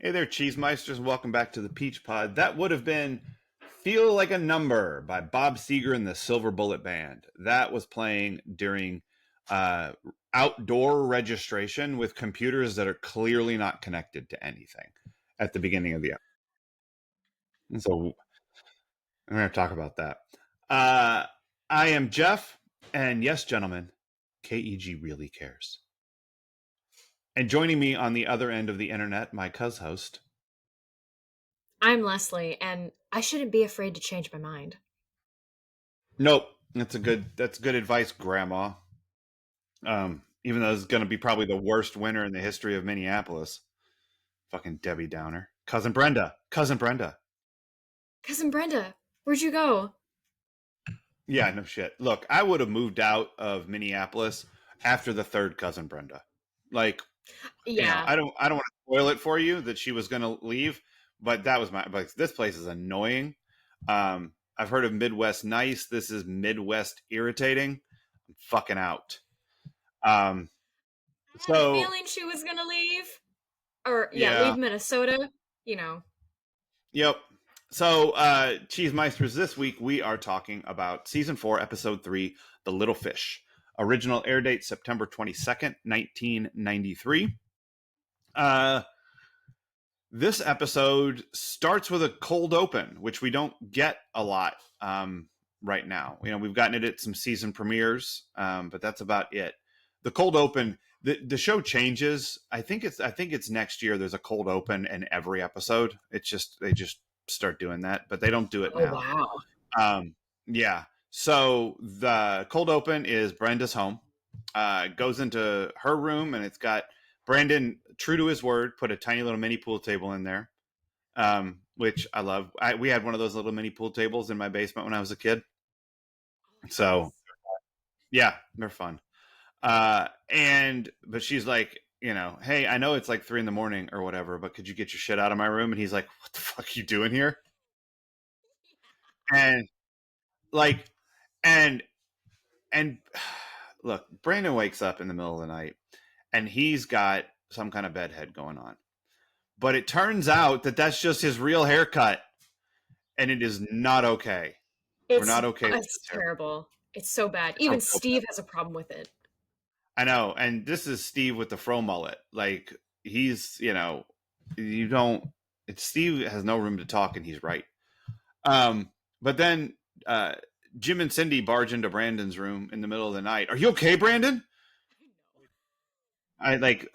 Hey there, Cheesemeisters, and welcome back to the Peach Pod. That would have been Feel Like a Number by Bob Seger and the Silver Bullet Band. That was playing during uh, outdoor registration with computers that are clearly not connected to anything at the beginning of the episode. And so we're going to talk about that. I am Jeff, and yes, gentlemen, KEG really cares. And joining me on the other end of the internet, my co-host, I'm Leslie, and I shouldn't be afraid to change my mind. nope. That's good advice, Grandma. Even though it's going to be probably the worst winter in the history of Minneapolis. Fucking Debbie Downer. Cousin Brenda. Cousin Brenda. Cousin Brenda, where'd you go? Yeah, no shit. Look, I would have moved out of Minneapolis after the third Cousin Brenda. Like, Yeah. I don't want to spoil it for you that she was going to leave, but that was but this place is annoying. I've heard of Midwest nice. This is Midwest irritating. I'm fucking out. Um, I had a so feeling she was gonna leave. Or, yeah, yeah, leave Minnesota. You know. yep. So, Cheese Meisters, this week we are talking about season 4, episode 3, The Little Fish. Original air date September 22nd, 1993. Uh, this episode starts with a cold open, which we don't get a lot right now. We've gotten it at some season premieres, but that's about it. The cold open, the show changes. I think it's next year. There's a cold open in every episode. They just start doing that, but they don't do it Oh, now. wow. Yeah. So the cold open is Brenda's home. Goes into her room, and it's got Brandon, true to his word, put a tiny little mini pool table in there, which I love. We had one of those little mini pool tables in my basement when I was a kid. So yeah, they're fun. But she's like, hey, I know it's like 3 a.m. or whatever, but could you get your shit out of my room? And he's like, what the fuck are you doing here? And like, and and look, Brandon wakes up in the middle of the night, and he's got some kind of bedhead going on. But it turns out that that's just his real haircut, and it is not okay. We're It's not okay with it's this hair. terrible. It's so bad. It's a Even real bad. Steve has a problem with it. I know, and this is Steve with the fro mullet. Like he's, you don't. It's Steve has no room to talk, and he's right. But then uh, Jim and Cindy barge into Brandon's room in the middle of the night. Are you okay, Brandon? I like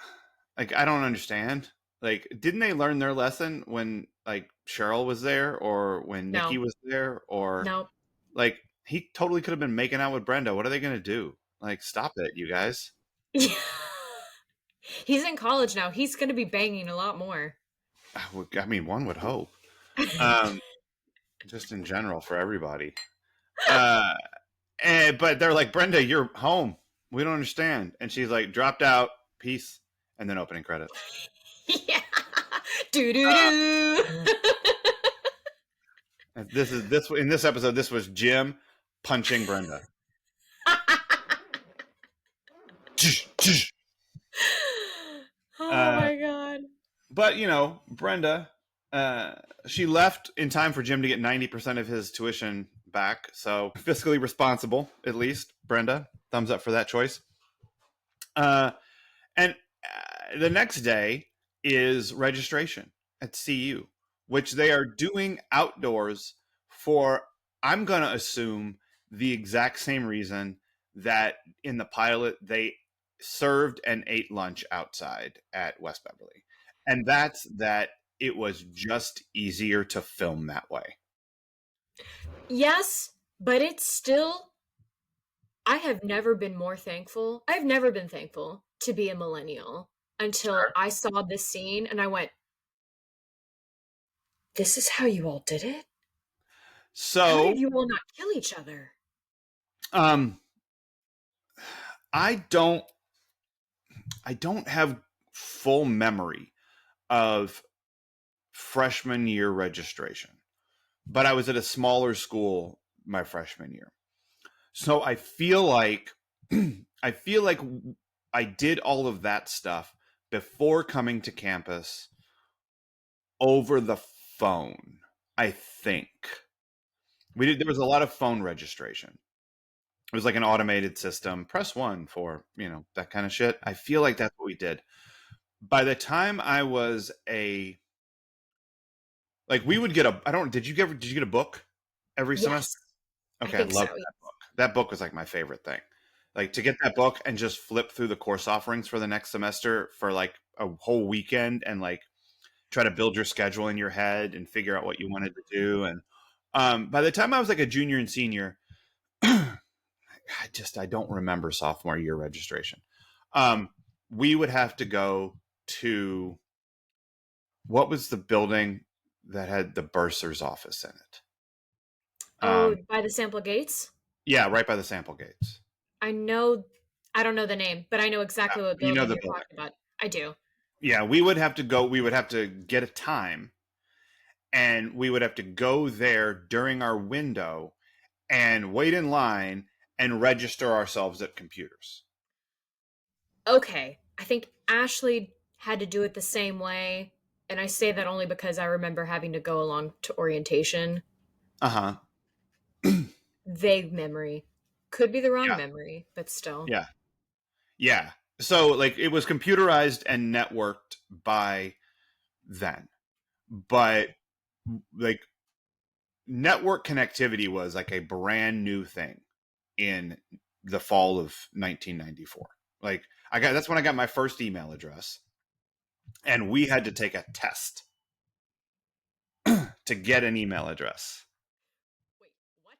I don't understand. Like, didn't they learn their lesson when like Cheryl was there or when Nikki No. was there or No. like he totally could have been making out with Brenda. What are they gonna do? Like, stop it, you guys. No. He's in college now. He's gonna be banging a lot more. I mean, one would hope. Um, just in general for everybody. But they're like, Brenda, you're home. We don't understand. And she's like, dropped out, peace, and then opening credits. Yeah. Do do Uh, do. this in this episode. This was Jim punching Brenda. Oh Uh, my god. but Brenda, she left in time for Jim to get 90% of his tuition back. So fiscally responsible, at least. Brenda, thumbs up for that choice. And the next day is registration at CU, which they are doing outdoors for, I'm going to assume, the exact same reason that in the pilot they served and ate lunch outside at West Beverly. And that's that it was just easier to film that way. Yes, but it's still. I have never been more thankful. I've never been thankful to be a millennial until Sure. I saw this scene and I went, this is how you all did it? How did So, you all not kill each other? um, I don't have full memory of freshman year registration, but I was at a smaller school my freshman year. So I feel like I feel like I did all of that stuff before coming to campus over the phone, I think. There was a lot of phone registration. It was like an automated system. Press 1 for, that kind of shit. I feel like that's what we did. By the time I was we would get did you get a book every semester? Yes, I Okay, I think so. love that book. That book was like my favorite thing. Like to get that book and just flip through the course offerings for the next semester for like a whole weekend and like try to build your schedule in your head and figure out what you wanted to do. And by the time I was like a junior and senior, I don't remember sophomore year registration. We would have to go to what was the building that had the bursar's office in it? By the sample gates? Yeah, right by the sample gates. I know, I don't know the name, but I know exactly what You know building the you're building. talking about. I do. Yeah, we would have to get a time and we would have to go there during our window and wait in line and register ourselves at computers. Okay, I think Ashley had to do it the same way, and I say that only because I remember having to go along to orientation. Uh-huh. Vague memory. Could be the wrong Yeah. memory, but still. Yeah. Yeah. So like it was computerized and networked by then. But like network connectivity was like a brand new thing in the fall of 1994. Like that's when I got my first email address and we had to take a test to get an email address. Wait, what?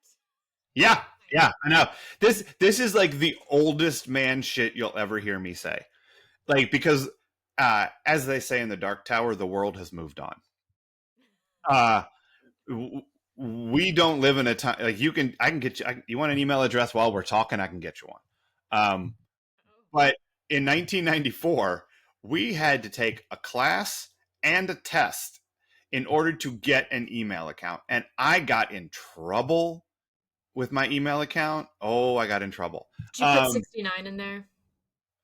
Yeah, yeah, I know. This is like the oldest man shit you'll ever hear me say. Like because as they say in the Dark Tower, the world has moved on. We don't live in a time like I can get you. You want an email address while we're talking? I can get you one. But in 1994, we had to take a class and a test in order to get an email account, and I got in trouble with my email account. Oh, I got in trouble. Did you put 69 in there?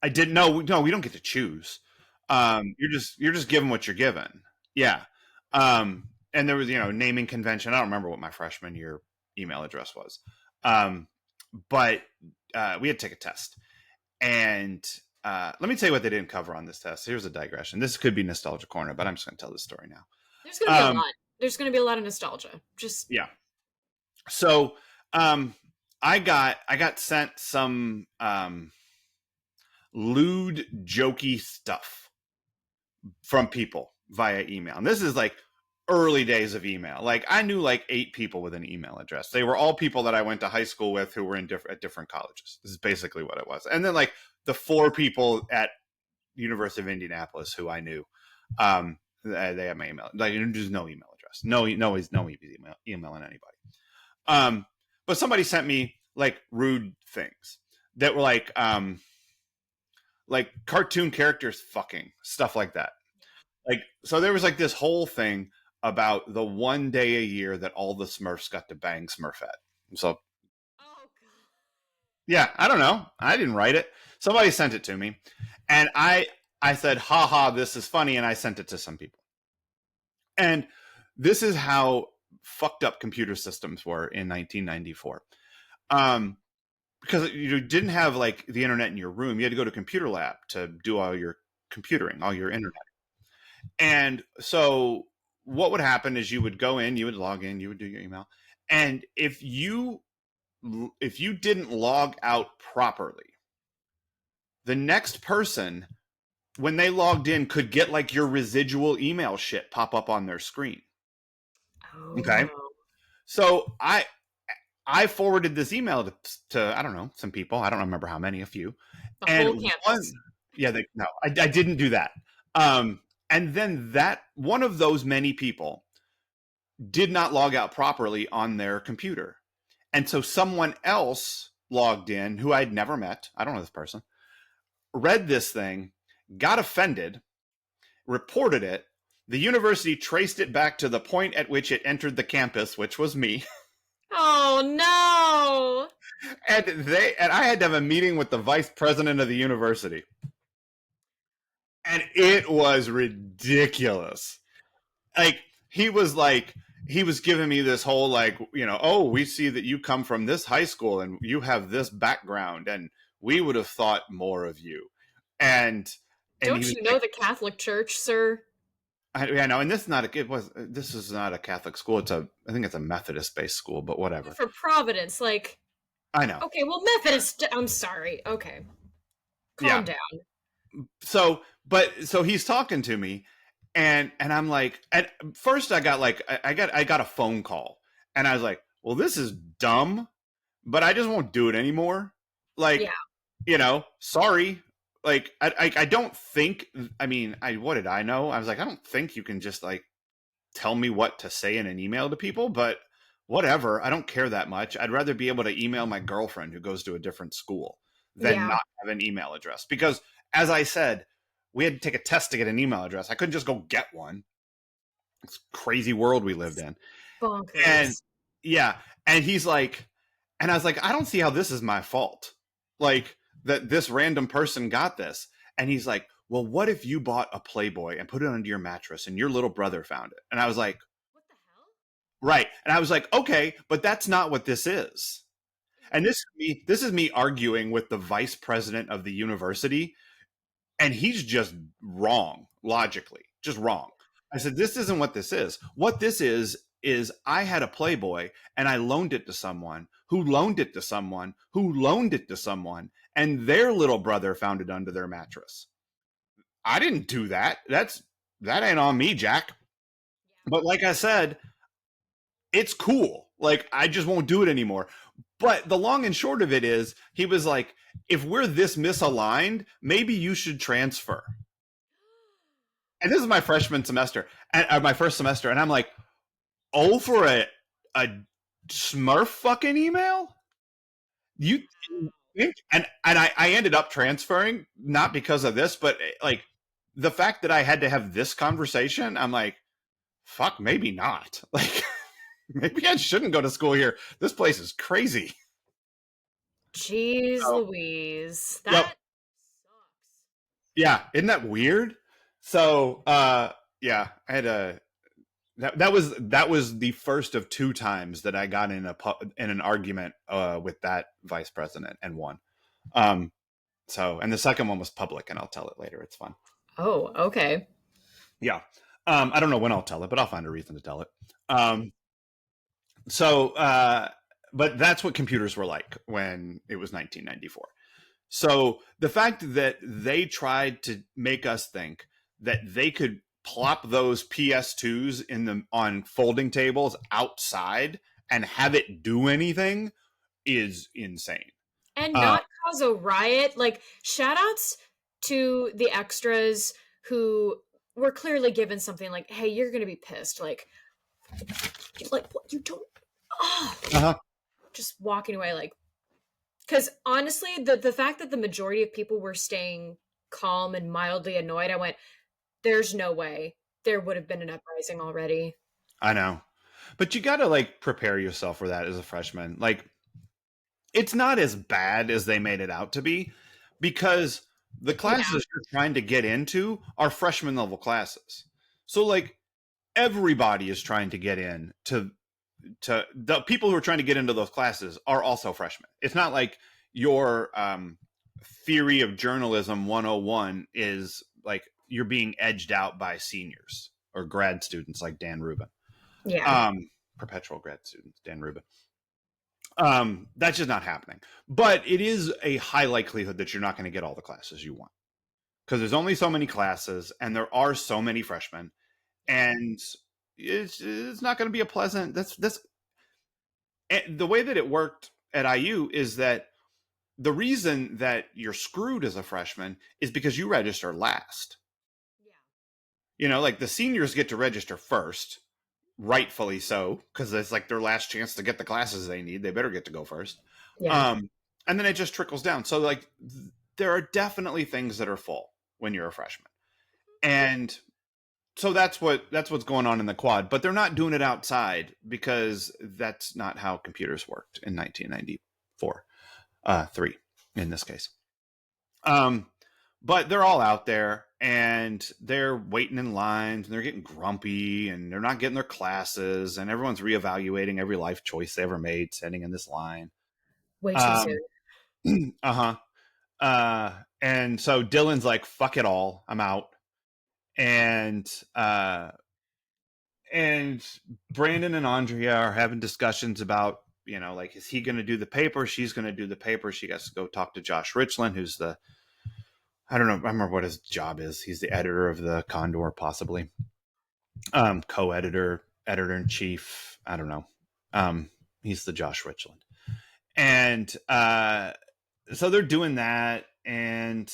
I didn't know. No, we don't get to choose. You're just given what you're given. Yeah. And there was naming convention. I don't remember what my freshman year email address was. But we had to take a test, and let me tell you what they didn't cover on this test. Here's a digression. This could be nostalgia corner, but I'm just going to tell this story now. There's going to be a lot. There's going to be a lot of nostalgia. Yeah. So I got sent some lewd, jokey stuff from people via email. And this is like early days of email. Like I knew like 8 people with an email address. They were all people that I went to high school with who were at different colleges. This is basically what it was. And then like the 4 people at University of Indianapolis who I knew, they had my email. Like there's no email address. No email emailing anybody. But somebody sent me like rude things that were like cartoon characters fucking stuff like that. Like so there was like this whole thing about the one day a year that all the Smurfs got to bang Smurfette. So yeah, I don't know. I didn't write it. Somebody sent it to me. And I said, haha, this is funny. And I sent it to some people. And this is how fucked up computer systems were in 1994. Because you didn't have like the internet in your room. You had to go to computer lab to do all your computing, all your internet. And so what would happen is you would go in, you would log in, you would do your email. And if you didn't log out properly, the next person, when they logged in, could get like your residual email shit pop up on their screen. Oh. Okay. So I forwarded this email to I don't know, some people. I don't remember how many, a few. The whole campus. I didn't do that. And then that one of those many people did not log out properly on their computer. And so someone else logged in who I'd never met. I don't know this person. Read this thing, got offended, reported it. The university traced it back to the point at which it entered the campus, which was me. Oh no. And I had to have a meeting with the vice president of the university. And it was ridiculous. like he was giving me this whole like, oh, we see that you come from this high school and you have this background and we would have thought more of you. And he Don't was you like, know the Catholic Church, sir? I know, and this is not a Catholic school. I think it's a Methodist based school, but whatever. For Providence, like, I know. okay, well, Methodist. I'm sorry. Okay, calm Yeah. down. So he's talking to me, and I'm like, at first I got like, I got a phone call, and I was like, well, this is dumb, but I just won't do it anymore. Like, Yeah. Sorry. Like, I don't think. I mean, what did I know? I was like, I don't think you can just like tell me what to say in an email to people, but whatever. I don't care that much. I'd rather be able to email my girlfriend who goes to a different school than Yeah. not have an email address. Because as I said, we had to take a test to get an email address. I couldn't just go get one. It's a crazy world we lived in. And Bonkers. yeah, and he's like, and I was like, I don't see how this is my fault. Like that this random person got this. And he's like, well, what if you bought a Playboy and put it under your mattress and your little brother found it? And I was like, What the hell? right. And I was like, okay, but that's not what this is. And this is me arguing with the vice president of the university, and he's just wrong logically, just wrong. I said, this isn't what this is. What this is I had a Playboy and I loaned it to someone who loaned it to someone who loaned it to someone, and their little brother found it under their mattress. I didn't do that. That ain't on me, Jack. But like I said, it's cool. Like, I just won't do it anymore. But the long and short of it is, he was like, if we're this misaligned, maybe you should transfer. And this is my freshman semester, and my first semester, and I'm like, oh, for a Smurf fucking email? You think? And I ended up transferring, not because of this, but like the fact that I had to have this conversation, I'm like, fuck, maybe not. Like, maybe I shouldn't go to school here. This place is crazy. Jeez So, Louise. yep. That sucks. Yeah. Isn't that weird? So, yeah, I had a that was the first of two times that I got in an argument with that vice president and won. Um, and the second one was public, and I'll tell it later. It's fun. Oh, okay. Yeah. I don't know when I'll tell it, but I'll find a reason to tell it. Um, so, but that's what computers were like when it was 1994. So the fact that they tried to make us think that they could plop those PS2s on folding tables outside and have it do anything is insane. And not cause a riot. Like, shout outs to the extras who were clearly given something like, hey, you're going to be pissed. Like, what? You don't. Oh, Uh-huh. just walking away. Like, because honestly, the fact that the majority of people were staying calm and mildly annoyed, I went, there's no way there would have been an uprising already. I know. But you got to like prepare yourself for that as a freshman. Like, it's not as bad as they made it out to be, because the classes you're trying to get into are freshman level classes. So like everybody is trying to get in to the people who are trying to get into those classes are also freshmen. It's not like your theory of journalism 101 is like you're being edged out by seniors or grad students like Dan Rubin. Yeah. Perpetual grad students, Dan Rubin. That's just not happening. But it is a high likelihood that you're not going to get all the classes you want, because there's only so many classes and there are so many freshmen, and it's not going to be a pleasant. That's the way that it worked at IU is that the reason that you're screwed as a freshman is because you register last. Yeah. Like the seniors get to register first, rightfully so, because it's like their last chance to get the classes they need. They better get to go first. Yeah. And then it just trickles down. So like there are definitely things that are full when you're a freshman. And so that's what's going on in the quad, but they're not doing it outside because that's not how computers worked in 1994, 3 in this case. But they're all out there, and they're waiting in lines, and they're getting grumpy, and they're not getting their classes, and everyone's reevaluating every life choice they ever made sitting in this line. Way too soon. Uh-huh. And so Dylan's like, fuck it all, I'm out. And Brandon and Andrea are having discussions about, like, is he going to do the paper? She's going to do the paper. She has to go talk to Josh Richland, who's I don't know, I remember what his job is. He's the editor of the Condor, possibly. Co-editor, editor-in-chief. I don't know. He's the Josh Richland. And so they're doing that, and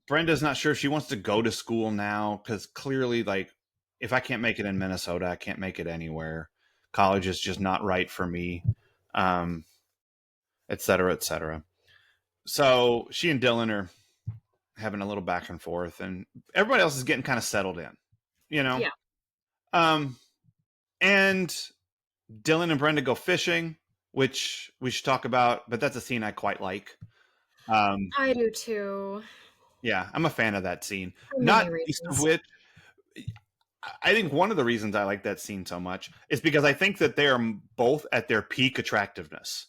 Brenda's not sure if she wants to go to school now, because clearly, like, if I can't make it in Minnesota, I can't make it anywhere. College is just not right for me, et cetera, et cetera. So she and Dylan are having a little back and forth, and everybody else is getting kind of settled in, Yeah. And Dylan and Brenda go fishing, which we should talk about, but that's a scene I quite like. I do too. Yeah, I'm a fan of that scene. For Not many least of reasons. which, I think one of the reasons I like that scene so much is because I think that they are both at their peak attractiveness.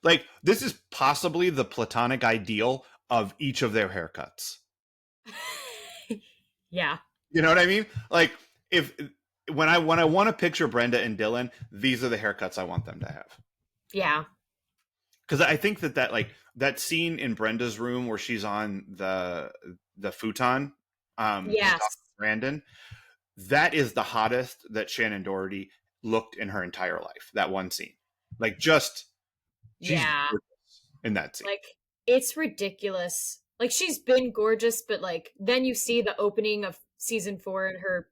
Like, this is possibly the platonic ideal of each of their haircuts. Yeah. You know what I mean? Like, when I want to picture Brenda and Dylan, these are the haircuts I want them to have. Yeah. Because I think that like that scene in Brenda's room where she's on the futon, Yes. Brandon, that is the hottest that Shannon Doherty looked in her entire life. That one scene, like, just she's gorgeous in that scene. Like, it's ridiculous. Like, she's been gorgeous, but like then you see the opening of season 4 and her,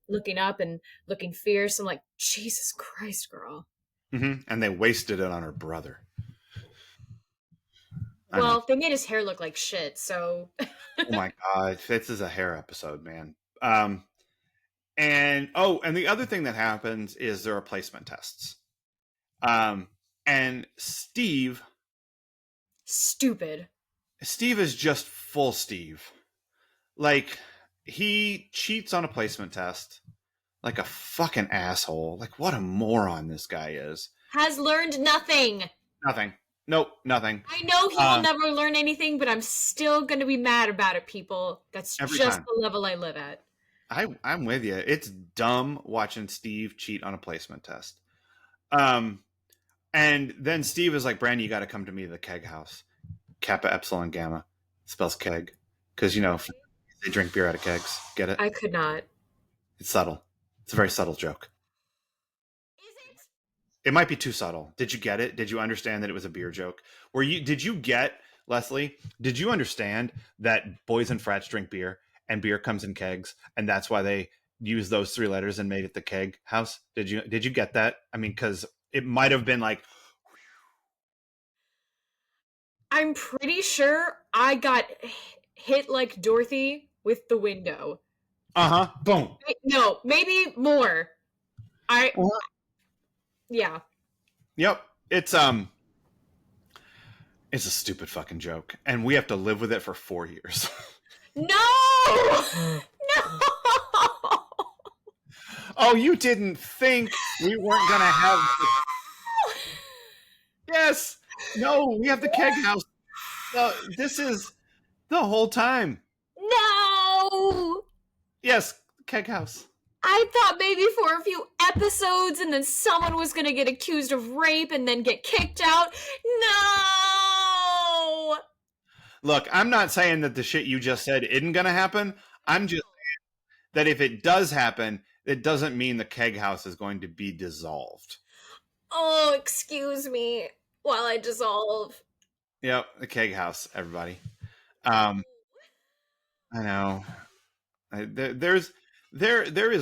looking up and looking fierce. I'm like, Jesus Christ, girl. Mm-hmm. And they wasted it on her brother. Well, they made his hair look like shit, so. Oh my god, this is a hair episode, man. And the other thing that happens is there are placement tests. And Steve is just full Steve. Like, he cheats on a placement test like a fucking asshole. Like, what a moron this guy is. Has learned nothing. Nothing. Nope, nothing. I know he will never learn anything, but I'm still going to be mad about it, people. That's just the level I live at. I'm with you. It's dumb watching Steve cheat on a placement test. And then Steve is like, Brandy, you got to come to me to the keg house. Kappa Epsilon Gamma. Spells keg. Because, they drink beer out of kegs. Get it? I could not. It's subtle. It's a very subtle joke. Is it? It might be too subtle. Did you get it? Did you understand that it was a beer joke? Did you get, Leslie, did you understand that boys and frats drink beer and beer comes in kegs, and that's why they used those 3 letters and made it the keg house? Did you get that? I mean, because it might have been like, I'm pretty sure I got hit like Dorothy with the window. Boom. No, maybe more. Yeah. Yep. It's a stupid fucking joke, and we have to live with it for 4 years. No! No! Oh, you didn't think we weren't gonna have Yes. No, we have the keg house. No, this is the whole time. No! Yes, keg house. I thought maybe for a few episodes and then someone was going to get accused of rape and then get kicked out. No! Look, I'm not saying that the shit you just said isn't going to happen. I'm just saying that if it does happen, it doesn't mean the keg house is going to be dissolved. Oh, excuse me while I dissolve. Yep, the keg house, everybody. I know. There is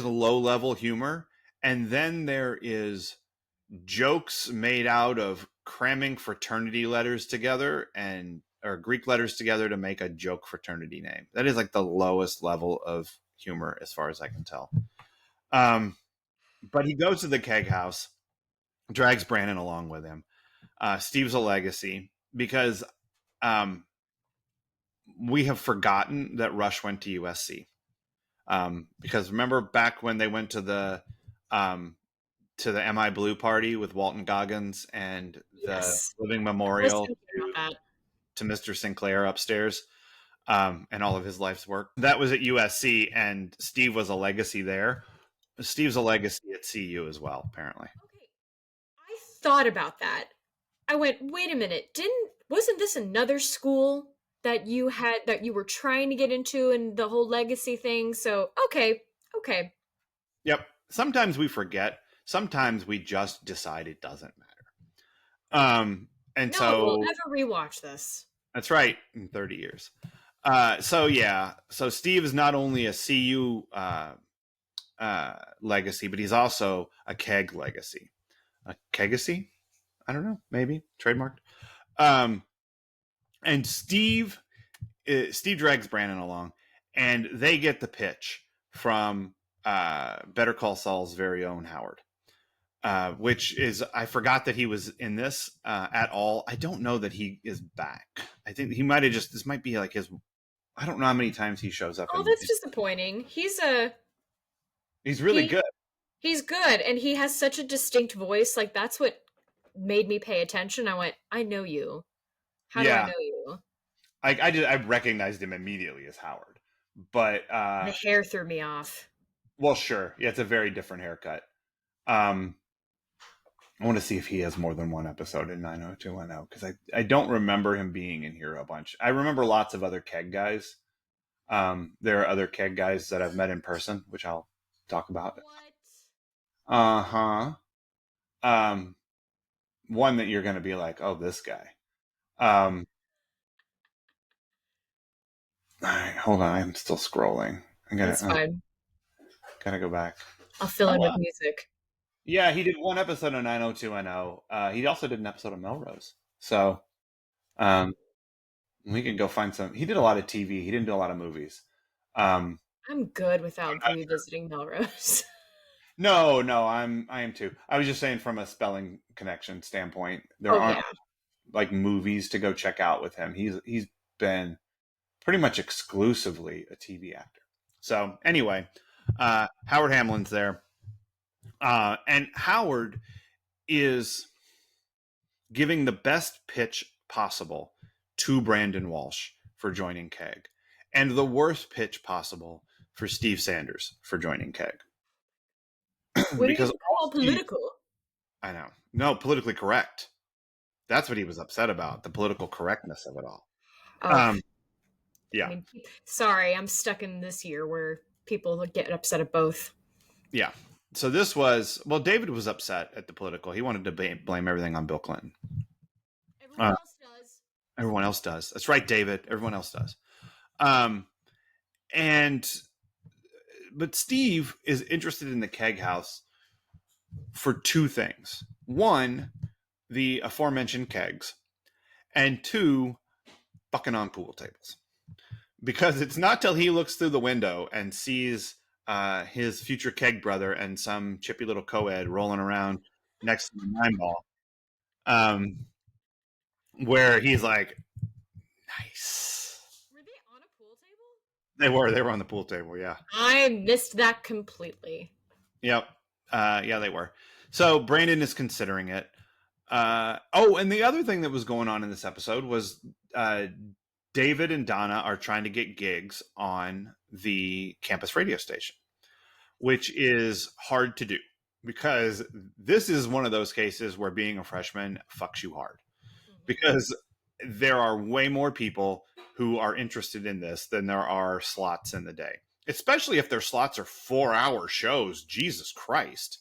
low level humor, and then there is jokes made out of cramming fraternity letters together or Greek letters together to make a joke fraternity name. That is like the lowest level of humor as far as I can tell. But he goes to the keg house, drags Brandon along with him. Steve's a legacy because we have forgotten that Rush went to USC. Because remember back when they went um, to the MI Blue party with Walton Goggins and the Yes. living I was memorial thinking about that. to Mr. Sinclair upstairs, and all of his life's work. That was at USC, and Steve was a legacy there. Steve's a legacy at CU as well, apparently. Okay, I thought about that. I went, wait a minute, wasn't this another school that you were trying to get into and the whole legacy thing? So okay. Yep. Sometimes we forget. Sometimes we just decide it doesn't matter. And No, we'll so never rewatch this. that's right. In 30 years. So yeah. So Steve is not only a CU legacy, but he's also a keg legacy. A kegacy? I don't know. Maybe trademarked. Um, and Steve drags Brandon along, and they get the pitch from Better Call Saul's very own Howard, which is, I forgot that he was in this at all. I don't know that he is back. I think he might have just, this might be like his, I don't know how many times he shows up. Oh, that's disappointing. He's really he, good. He's good, and he has such a distinct voice. Like that's what made me pay attention. I went, I know you. How do I know you? I recognized him immediately as Howard, but The hair threw me off. well, sure, yeah, it's a very different haircut. I want to see if he has more than one episode in 90210 because I don't remember him being in here a bunch. I remember lots of other keg guys. There are other keg guys that I've met in person, which I'll talk about. What? One that you're going to be like, oh, this guy. All right, hold on. I'm still scrolling. That's fine. Gotta go back. I'll fill in with music. Yeah, he did one episode of 90210. He also did an episode of Melrose. So, we can go find some. He did a lot of TV. He didn't do a lot of movies. I'm good without revisiting Melrose. No, I am too. I was just saying from a spelling connection standpoint, there aren't like movies to go check out with him. He's been pretty much exclusively a TV actor. So anyway, Howard Hamlin's there. And Howard is giving the best pitch possible to Brandon Walsh for joining KEG, and the worst pitch possible for Steve Sanders for joining KEG. Because all political. I know. No, politically correct. That's what he was upset about, the political correctness of it all. Yeah. I mean, sorry, I'm stuck in this year where people get upset at both. Yeah. So this was, well, David was upset at the political. He wanted to blame everything on Bill Clinton. Everyone else does. Everyone else does. That's right, David. Everyone else does. But Steve is interested in the keg house for two things. One, the aforementioned kegs, and two, fucking on pool tables. Because it's not till he looks through the window and sees his future keg brother and some chippy little co-ed rolling around next to the 9-ball, where he's like, nice. Were they on a pool table? They were on the pool table, yeah. I missed that completely. Yep. Yeah, they were. So Brandon is considering it. And the other thing that was going on in this episode was David and Donna are trying to get gigs on the campus radio station, which is hard to do because this is one of those cases where being a freshman fucks you hard, because there are way more people who are interested in this than there are slots in the day, especially if their slots are 4-hour shows. Jesus Christ.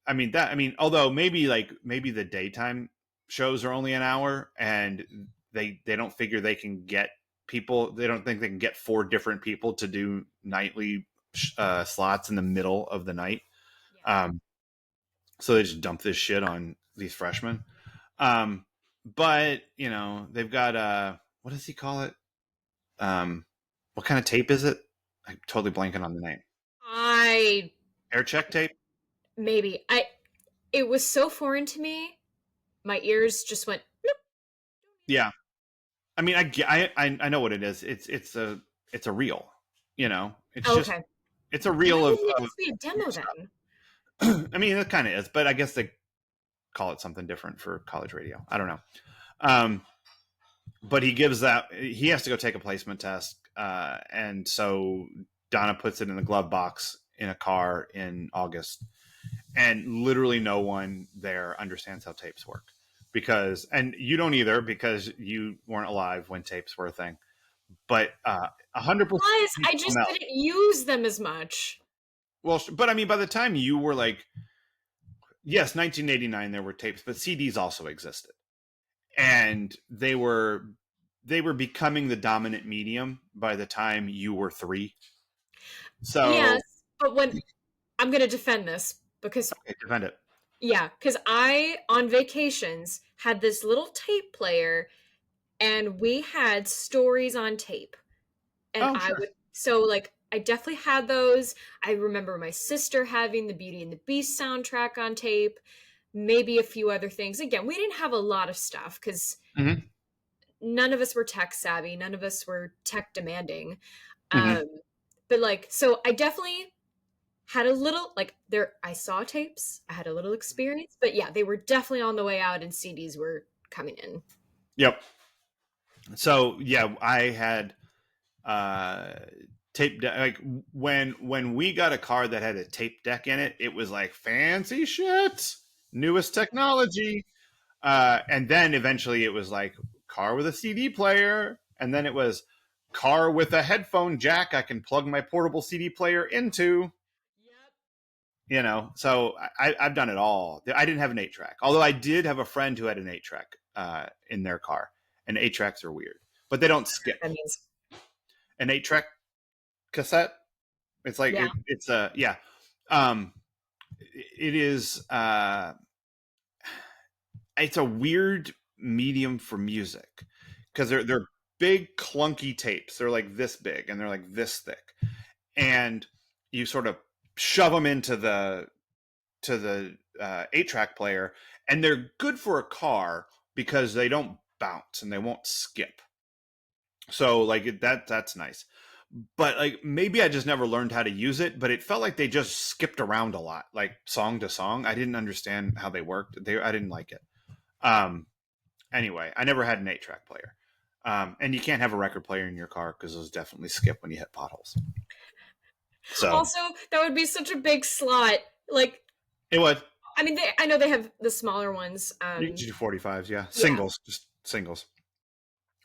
Yeah. I mean, although maybe the daytime shows are only an hour and they don't figure they can get people. They don't think they can get 4 different people to do nightly slots in the middle of the night. Yeah. So they just dump this shit on these freshmen. But you know, they've got what does he call it? What kind of tape is it? I'm totally blanking on the name. Air check tape? Maybe. It was so foreign to me. My ears just went bloop. Yeah. I mean, I know what it is. It's a reel. You know, it's just Okay. it's a Why reel wouldn't it of just be a demo then? I mean, it kind of is, but I guess they call it something different for college radio. I don't know. Um, but he has to go take a placement test, and so Donna puts it in the glove box in a car in August, and literally no one there understands how tapes work and you don't either because you weren't alive when tapes were a thing. But 100% Plus, I people just melt. didn't use them as much. Well, but I mean, by the time you were like, yes, 1989, there were tapes, but CDs also existed, and they were becoming the dominant medium by the time you were 3. Yes, So but when I'm going to defend this because okay, defend it. yeah, because I on vacations had this little tape player and we had stories on tape. And Oh, I sure. would, so like, I definitely had those. I remember my sister having the Beauty and the Beast soundtrack on tape, maybe a few other things. Again, we didn't have a lot of stuff because Hmm. none of us were tech savvy, none of us were tech demanding. Hmm. Um, but like, so I definitely had a little like there I saw tapes, I had a little experience, but yeah, they were definitely on the way out and CDs were coming in. Yep. So yeah, I had uh tape like when we got a car that had a tape deck in it, it was like fancy shit, newest technology. And then eventually it was like car with a CD player, and then it was car with a headphone jack I can plug my portable CD player into. Yep. So I've done it all. I didn't have an 8-track, although I did have a friend who had an 8-track in their car, and 8-tracks are weird, but they don't skip. That means An 8-track cassette, it's like yeah. it's a yeah. um it is it's a weird medium for music because they're big clunky tapes. They're like this big and they're like this thick, and you sort of shove them into the 8-track player, and they're good for a car because they don't bounce and they won't skip. So like that's nice. But like maybe I just never learned how to use it, but it felt like they just skipped around a lot, like song to song. I didn't understand how they worked. I didn't like it. Um Anyway, I never had an 8-track player. And you can't have a record player in your car because those definitely skip when you hit potholes. So Also, that would be such a big slot. Like, it would. I mean, I know they have the smaller ones. You can do 45s, yeah. Yeah. Singles, just singles.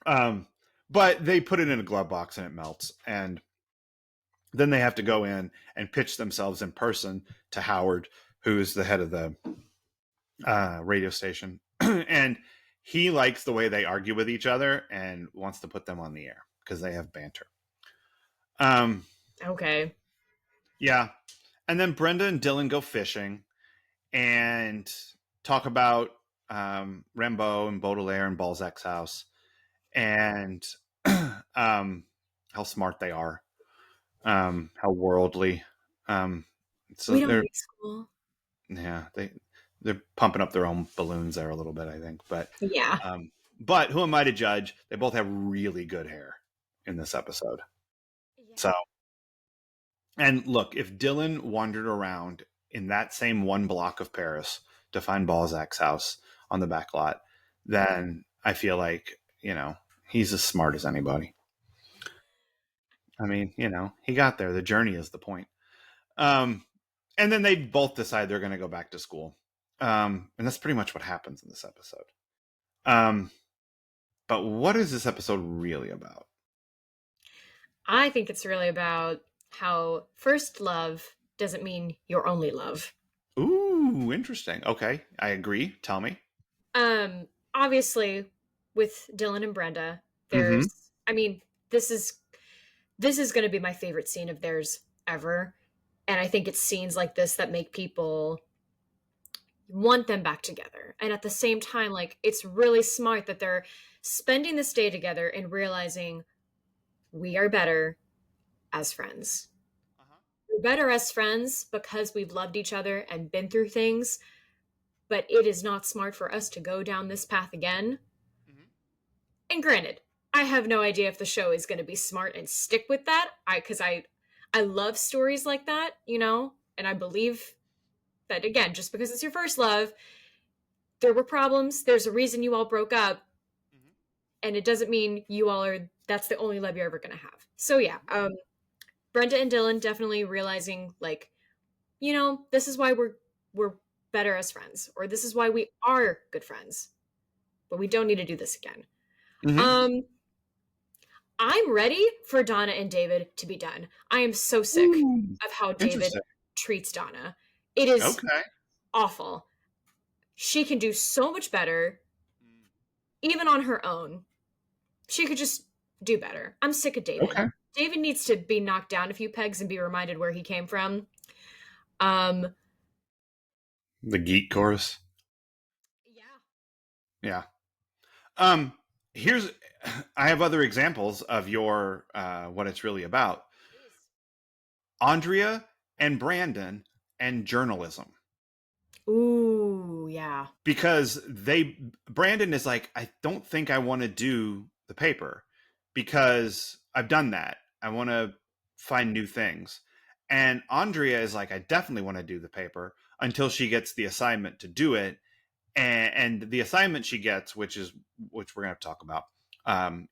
Um, but they put it in a glove box and it melts. And then they have to go in and pitch themselves in person to Howard, who's the head of the radio station. And he likes the way they argue with each other and wants to put them on the air because they have banter. Um, Okay. yeah. And then Brenda and Dylan go fishing and talk about Rimbaud and Baudelaire and Balzac's house and how smart they are, how worldly. So We don't they're need school. yeah they're pumping up their own balloons there a little bit, I think. Yeah. But who am I to judge? They both have really good hair in this episode. Yeah. So and look, if Dylan wandered around in that same one block of Paris to find Balzac's house on the back lot, then I feel like, he's as smart as anybody. I mean, he got there. The journey is the point. Um, and then they both decide they're going to go back to school. And that's pretty much what happens in this episode. Um, but what is this episode really about? I think it's really about how first love doesn't mean your only love. Ooh, interesting. Okay, I agree. Tell me. Obviously with Dylan and Brenda, Mm-hmm. there's I mean, this is going to be my favorite scene of theirs ever. And I think it's scenes like this that make people want them back together. And at the same time, like, it's really smart that they're spending this day together and realizing we are better as friends. Uh-huh. We're better as friends because we've loved each other and been through things, but it is not smart for us to go down this path again. Mm-hmm. And granted, I have no idea if the show is going to be smart and stick with that. Because I love stories like that, you know, and I believe that, again, just because it's your first love, there were problems. There's a reason you all broke up, and it doesn't mean you all are. That's the only love you're ever going to have. So yeah, Brenda and Dylan definitely realizing, like, you know, this is why we're better as friends, or this is why we are good friends, but we don't need to do this again. Mm-hmm. I'm ready for Donna and David to be done. I am so sick Ooh, of how David interesting. treats Donna. It is Okay. awful. She can do so much better, even on her own. She could just do better. I'm sick of David. Okay. David needs to be knocked down a few pegs and be reminded where he came from. Um, The geek chorus. yeah. Yeah. Here's I have other examples of your what it's really about. Andrea and Brandon and journalism. Ooh, yeah. Because Brandon is like, I don't think I want to do the paper because I've done that. I want to find new things. And Andrea is like, I definitely want to do the paper until she gets the assignment to do it. And the assignment she gets, which we're gonna have to talk about,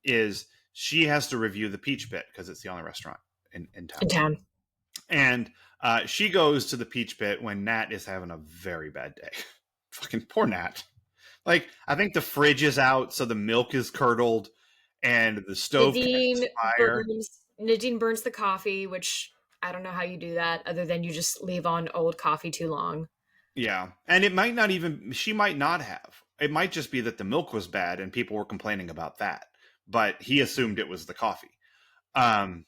is she has to review the Peach Pit because it's the only restaurant in town. In town. And she goes to the Peach Pit when Nat is having a very bad day. Fucking poor Nat. Like, I think the fridge is out, so the milk is curdled, and the stove catches fire. Nadine burns the coffee, which I don't know how you do that other than you just leave on old coffee too long. Yeah. And it might not even, she might not have. It might just be that the milk was bad and people were complaining about that. But he assumed it was the coffee. Because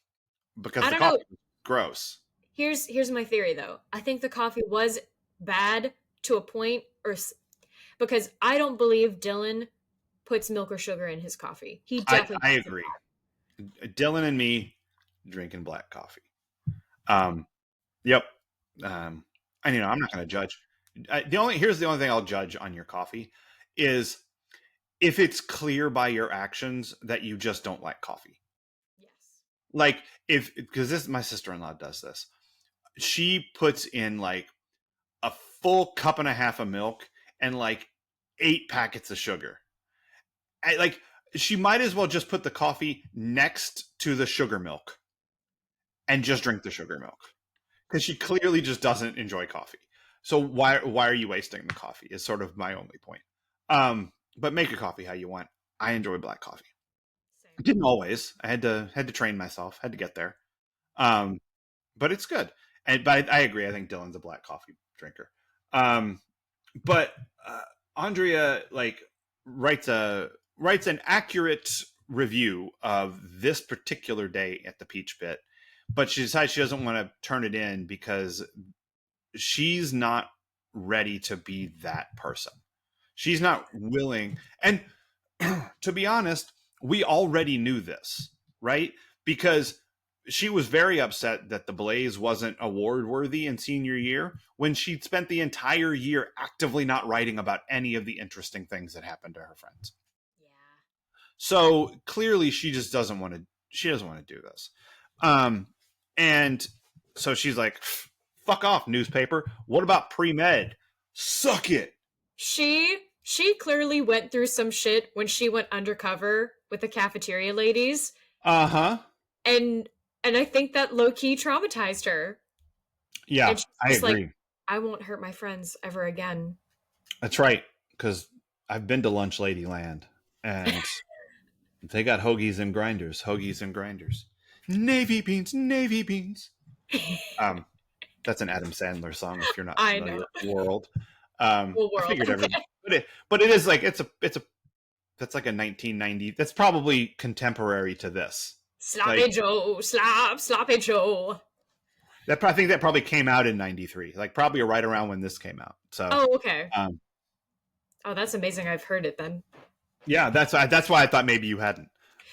the coffee was gross. Here's my theory, though. I think the coffee was bad to a point, because I don't believe Dylan puts milk or sugar in his coffee. He definitely. I agree. Dylan and me drinking black coffee. Yep. And I'm not going to judge. Here's the only thing I'll judge on your coffee is if it's clear by your actions that you just don't like coffee. Yes. Like because my sister-in-law does this. She puts in like a full cup and a half of milk and like 8 packets of sugar. Like she might as well just put the coffee next to the sugar milk and just drink the sugar milk because she clearly just doesn't enjoy coffee. So why are you wasting the coffee is sort of my only point. But make a coffee how you want. I enjoy black coffee. Same. Didn't always. I had to train myself, had to get there. But it's good. But I agree. I think Dylan's a black coffee drinker. But Andrea like writes an accurate review of this particular day at the Peach Pit, but she decides she doesn't want to turn it in because she's not ready to be that person. She's not willing. And to be honest, we already knew this, right? Because she was very upset that the Blaze wasn't award worthy in senior year when she'd spent the entire year actively not writing about any of the interesting things that happened to her friends. Yeah. So clearly she just doesn't want to do this. And so she's like, fuck off, newspaper. What about pre-med? Suck it. She clearly went through some shit when she went undercover with the cafeteria ladies. Uh-huh. And I think that low-key traumatized her. Yeah, I agree. Like, I won't hurt my friends ever again. That's right, because I've been to Lunch Lady Land, and they got hoagies and grinders. Navy beans. That's an Adam Sandler song if you're not familiar. World. I figured everybody. But it is like it's a that's like a 1990. That's probably contemporary to this. Sloppy Joe, Sloppy Joe. I think that probably came out in 93, like probably right around when this came out. So. Oh, okay. That's amazing. I've heard it then. Yeah, that's why I thought maybe you hadn't.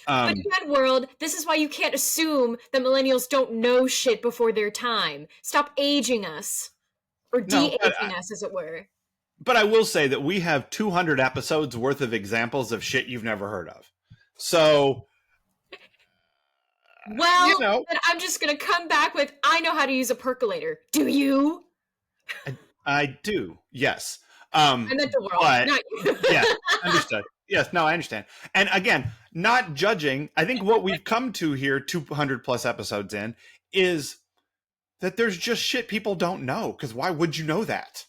But Mad World, this is why you can't assume that millennials don't know shit before their time. Stop aging us. Or de-aging us, as it were. But I will say that we have 200 episodes worth of examples of shit you've never heard of. So Well, you know, then I'm just gonna come back with I know how to use a percolator. Do you? I do. Yes. I meant the world, But not you. yes, understood. Yes, no, I understand. And again, not judging. I think what we've come to here, 200 plus episodes in, is that there's just shit people don't know. Because why would you know that?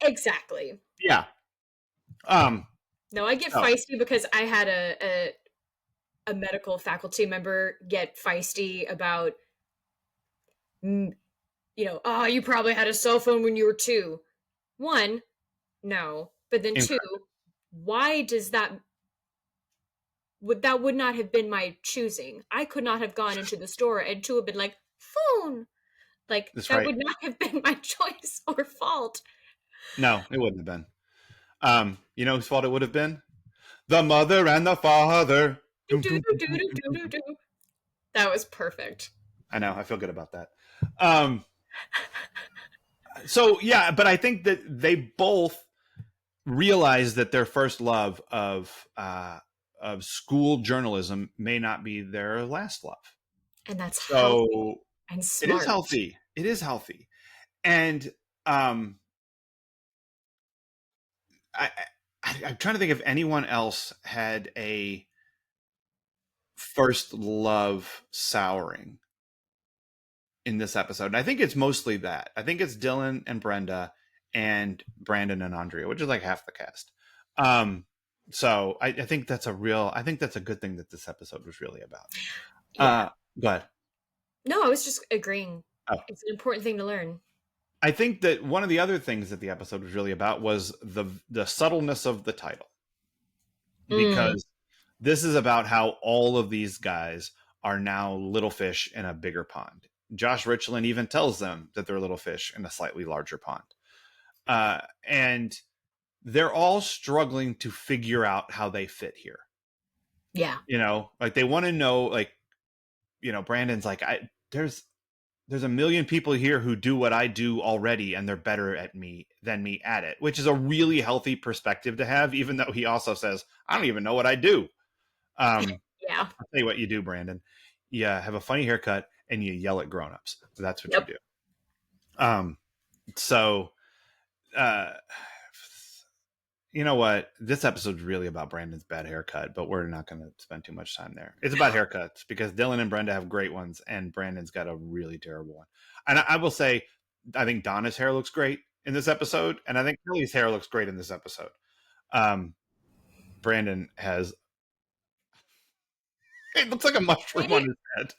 Exactly. Yeah. Um. No, I get Oh, feisty because I had a medical faculty member get feisty about, oh, you probably had a cell phone when you were 2. One, no, but then 2, incorrect. why does that would not have been my choosing. I could not have gone into the store and 2 have been like, phone. Like That's that right. would not have been my choice or fault. No, it wouldn't have been. You know whose fault it would have been? The mother and the father. Do, Doom, do, doom, do, doom, do, doom, do, doom, do, doom, do, doom. do. That was perfect. I know. I feel good about that. Um, so yeah, but I think that they both realize that their first love of school journalism may not be their last love. And that's healthy So and it is smart. healthy. It is healthy, and um, I'm trying to think if anyone else had a first love souring in this episode. And I think it's mostly that. I think it's Dylan and Brenda and Brandon and Andrea, which is like half the cast. So I think that's I think that's a good thing that this episode was really about. Yeah. Go ahead. No, I was just agreeing. Oh. It's an important thing to learn. I think that one of the other things that the episode was really about was the subtleness of the title, because this is about how all of these guys are now little fish in a bigger pond. Josh Richland even tells them that they're little fish in a slightly larger pond. And they're all struggling to figure out how they fit here. Yeah. You know, like they want to know, like, you know, Brandon's like, there's a million people here who do what I do already, and they're better at me than me at it, which is a really healthy perspective to have, even though he also says, I don't even know what I do. Yeah. I'll tell you what you do, Brandon. You have a funny haircut and you yell at grown-ups. That's what Yep. you do. So, you know what? This episode's really about Brandon's bad haircut, but we're not going to spend too much time there. It's about haircuts because Dylan and Brenda have great ones, and Brandon's got a really terrible one. And I will say, I think Donna's hair looks great in this episode, and I think Kelly's hair looks great in this episode. Brandon has, it looks like a mushroom on his head.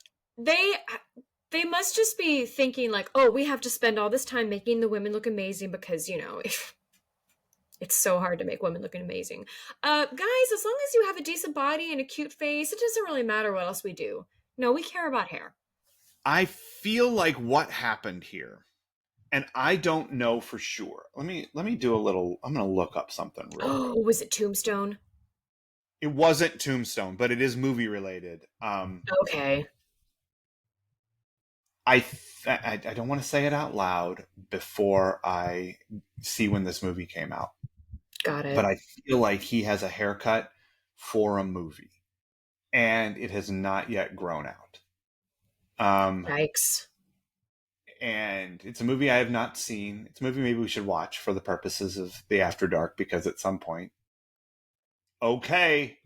They must just be thinking like, oh, we have to spend all this time making the women look amazing because, it's so hard to make women look amazing. Guys, as long as you have a decent body and a cute face, it doesn't really matter what else we do. No, we care about hair. I feel like what happened here, and I don't know for sure. Let me do a little. I'm going to look up something real quick. Oh, was it Tombstone? It wasn't Tombstone, but it is movie related. Okay. I don't want to say it out loud before I see when this movie came out. Got it. But I feel like he has a haircut for a movie, and it has not yet grown out. Yikes. And it's a movie I have not seen. It's a movie maybe we should watch for the purposes of the After Dark, because at some point, okay,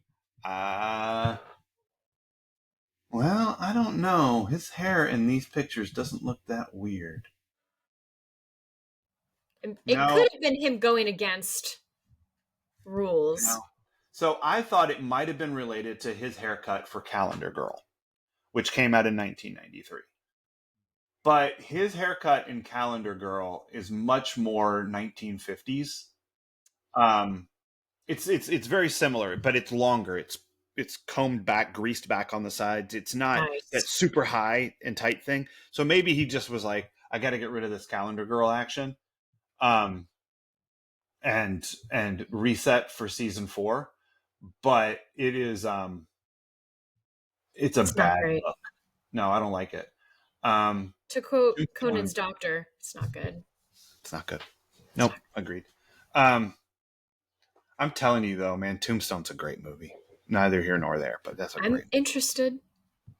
well, I don't know. His hair in these pictures doesn't look that weird. It No. could have been him going against rules. No. So I thought it might have been related to his haircut for Calendar Girl, which came out in 1993. But his haircut in Calendar Girl is much more 1950s. It's very similar, but it's longer. It's combed back, greased back on the sides. It's not Nice. that super high and tight thing. So maybe he just was like, I got to get rid of this Calendar Girl action, and reset for season 4. But it is it's a bad look. No, I don't like it. To quote Conan's doctor, it's not good. It's not good. Nope, agreed. I'm telling you though, man, Tombstone's a great movie. Neither here nor there, but that's a great movie. I'm interested.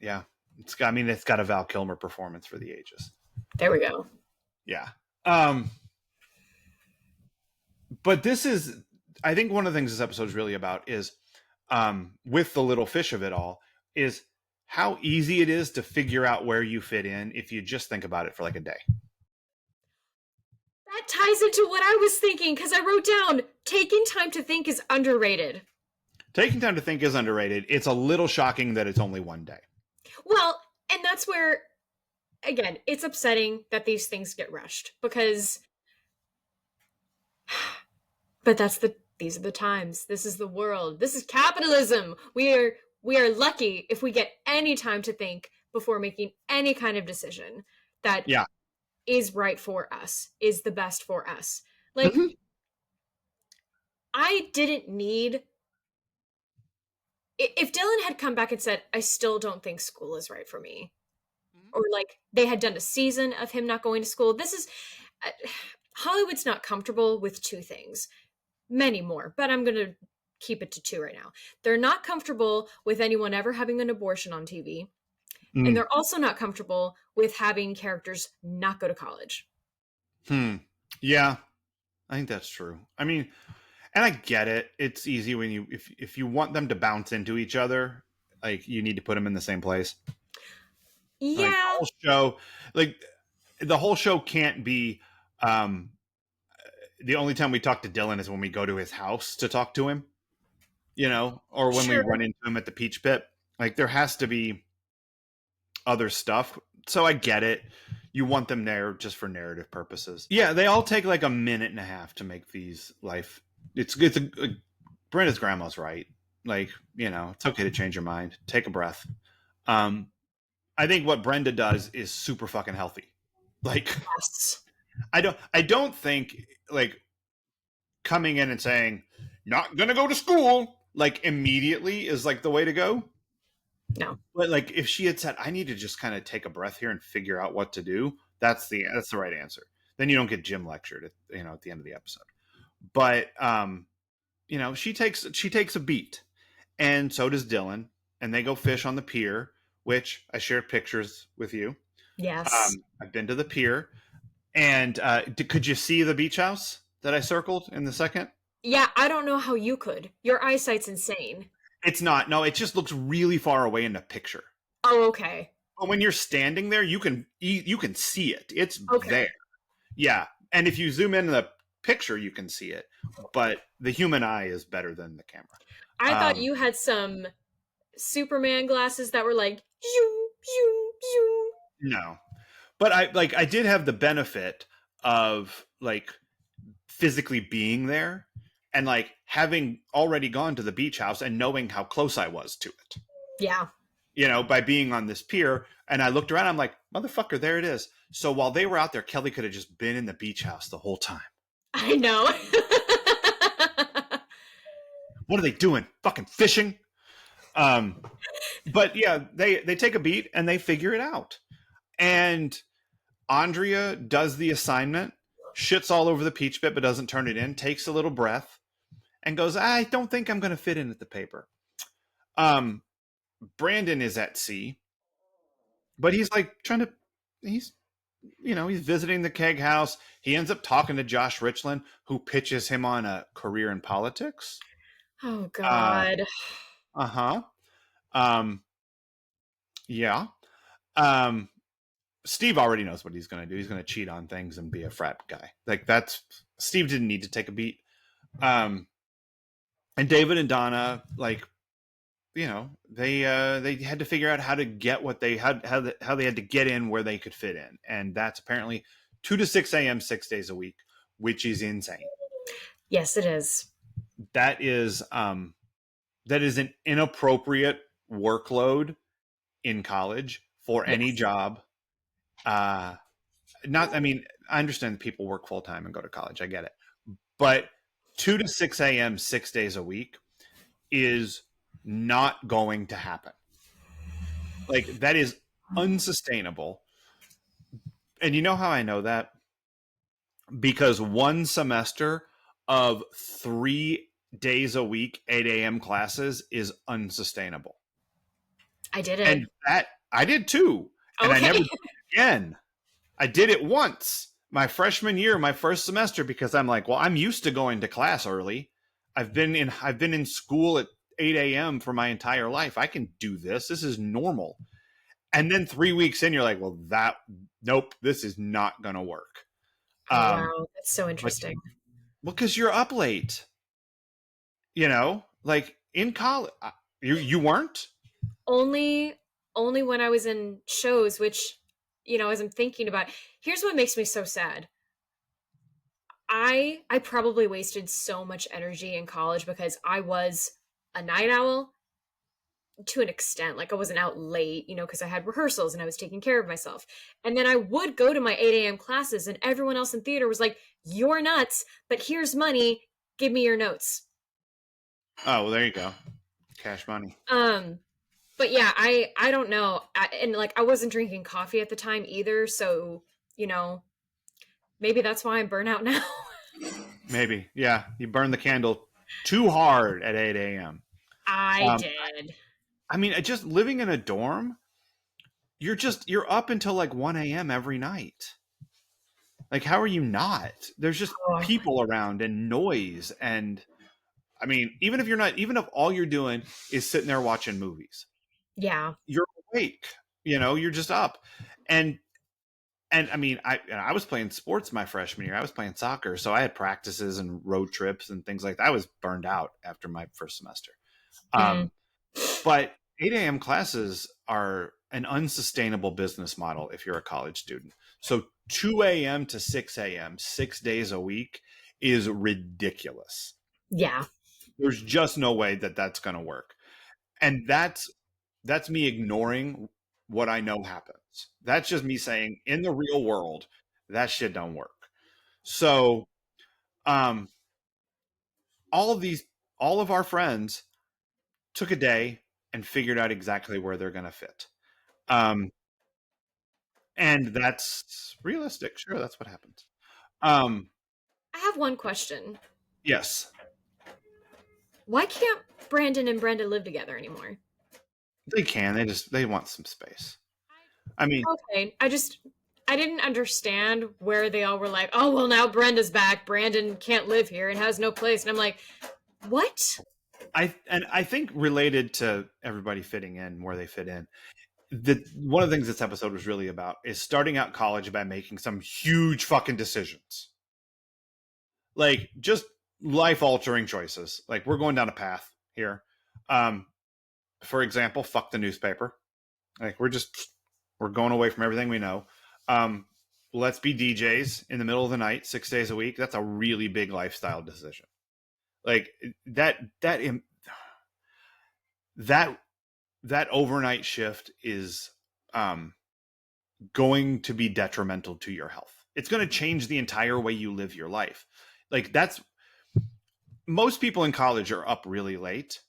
Yeah. It's got a Val Kilmer performance for the ages. There we go. Yeah. But I think one of the things this episode is really about is, with the little fish of it all, is how easy it is to figure out where you fit in if you just think about it for like a day. That ties into what I was thinking, because I wrote down taking time to think is underrated. Taking time to think is underrated. It's a little shocking that it's only one day. Well, and that's where, again, it's upsetting that these things get rushed, because but these are the times. This is the world. This is capitalism. We are lucky if we get any time to think before making any kind of decision that Yeah. is right for us, is the best for us. Like, I didn't need, if Dylan had come back and said, I still don't think school is right for me, or like they had done a season of him not going to school. This is, Hollywood's not comfortable with two things, many more, but I'm going to keep it to two right now. They're not comfortable with anyone ever having an abortion on TV. And they're also not comfortable with having characters not go to college. Yeah, I think that's true. I mean, and I get it. It's easy when if you want them to bounce into each other, like you need to put them in the same place. Yeah. The whole show can't be, the only time we talk to Dylan is when we go to his house to talk to him, or when we run into him at the Peach Pit. Like, there has to be other stuff. So I get it. You want them there just for narrative purposes. Yeah, they all take like a minute and a half to make these life. Brenda's grandma's right. Like, it's okay to change your mind. Take a breath. I think what Brenda does is super fucking healthy. Like, yes. I don't think like coming in and saying not gonna go to school like immediately is like the way to go. No. But like if she had said, I need to just kind of take a breath here and figure out what to do, that's the right answer. Then you don't get Jim lectured at the end of the episode. But she takes a beat, and so does Dylan, and they go fish on the pier, which I shared pictures with you. Yes. I've been to the pier. And could you see the beach house that I circled in the second? Yeah, I don't know how you could. Your eyesight's insane. It's not. No, it just looks really far away in the picture. Oh, okay. But when you're standing there, you can see it. It's there. Yeah, and if you zoom in the picture, you can see it. But the human eye is better than the camera. I thought you had some Superman glasses that were like, zoom, zoom, zoom. No. But I did have the benefit of like physically being there and like having already gone to the beach house and knowing how close I was to it. Yeah. By being on this pier, and I looked around, I'm like, motherfucker, there it is. So while they were out there, Kelly could have just been in the beach house the whole time. I know. What are they doing? Fucking fishing? But yeah, they take a beat and they figure it out. And Andrea does the assignment, shits all over the Peach Pit, but doesn't turn it in, takes a little breath, and goes, I don't think I'm going to fit in at the paper. Brandon is at sea, but he's like he's visiting the keg house. He ends up talking to Josh Richland, who pitches him on a career in politics. Oh, God. Yeah. Steve already knows what he's going to do. He's going to cheat on things and be a frat guy. Like, Steve didn't need to take a beat. And David and Donna, like, they had to figure out how to get what they had, how they had to get in where they could fit in. And that's apparently 2 to 6 a.m., 6 days a week, which is insane. Yes, it is. That is an inappropriate workload in college for any job. I understand people work full time and go to college. I get it. But 2 to 6 a.m., 6 days a week is not going to happen. Like, that is unsustainable. And you know how I know that? Because one semester of 3 days a week, 8 a.m. classes is unsustainable. I did it. And that I did too. And I never Okay. did it again. I did it once my freshman year, my first semester, because I'm like, well, I'm used to going to class early. I've been in school at 8 a.m. for my entire life. I can do this. This is normal. And then 3 weeks in, you're like, well, nope, this is not gonna work. Oh Um, wow, that's so but interesting. well, because you're up late, like in college, you weren't. Only only when I was in shows, which as I'm thinking about, here's what makes me so sad. I probably wasted so much energy in college because I was a night owl to an extent. Like I wasn't out late, because I had rehearsals and I was taking care of myself. And then I would go to my 8 a.m. classes, and everyone else in theater was like, "You're nuts, but here's money. Give me your notes." Oh, well, there you go, cash money. Um, but yeah, I don't know. And like I wasn't drinking coffee at the time either, so you know maybe that's why I'm burnout now. Maybe, yeah, you burn the candle too hard at 8 a.m. I Um, did. I mean, just living in a dorm, you're up until like 1 a.m. every night. Like, how are you not? There's just Oh, people around and noise, and I mean, even if all you're doing is sitting there watching movies, yeah. you're awake. You're just up, and I mean, I was playing sports my freshman year. I was playing soccer, so I had practices and road trips and things like that. I was burned out after my first semester. Mm, Um, but 8 a.m. classes are an unsustainable business model if you're a college student. So 2 a.m. to 6 a.m., 6 days a week is ridiculous. yeah. There's just no way that that's going to work. And that's me ignoring what I know happens. That's just me saying in the real world, that shit don't work. So, um, all of these, all of our friends took a day and figured out exactly where they're going to fit. Um, and that's realistic. Sure, that's what happens. Um, I have one question. yes, Why can't Brandon and Brenda live together anymore? they can. They want some space. I mean, Okay, I didn't understand where they all were like, "Oh, well now Brenda's back. Brandon can't live here and has no place." And I'm like, "What?" I think related to everybody fitting in where they fit in. One of the things this episode was really about is starting out college by making some huge fucking decisions, like just life altering choices. Like we're going down a path here. Um, for example, fuck the newspaper. Like we're going away from everything we know. Um, let's be DJs in the middle of the night, 6 days a week. That's a really big lifestyle decision. Like that that overnight shift is um, going to be detrimental to your health. It's going to change the entire way you live your life. Like that's most people in college are up really late.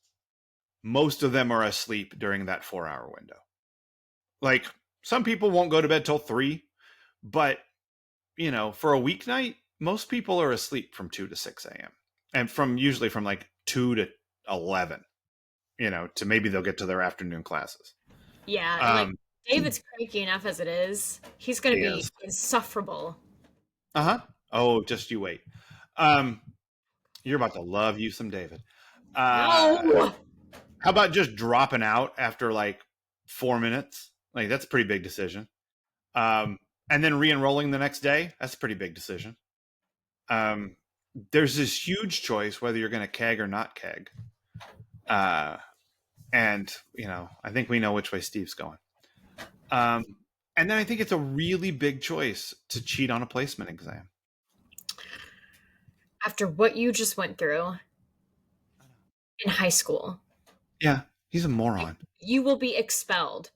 Most of them are asleep during that 4 hour window. Like some people won't go to bed till 3, but for a weeknight, most people are asleep from 2 to 6 a.m. and usually from like 2 to 11, to maybe they'll get to their afternoon classes. Yeah, and like Um, David's cranky enough as it is. He's going he to be is. insufferable. Uh-huh. Oh, just you wait. Um, you're about to love you some David. No. How about just dropping out after like 4 minutes? Like that's a pretty big decision. And then re-enrolling the next day. That's a pretty big decision. Um, there's this huge choice whether you're going to keg or not keg. And I think we know which way Steve's going. And then I think it's a really big choice to cheat on a placement exam. After what you just went through in high school, Yeah, he's a moron. you will be expelled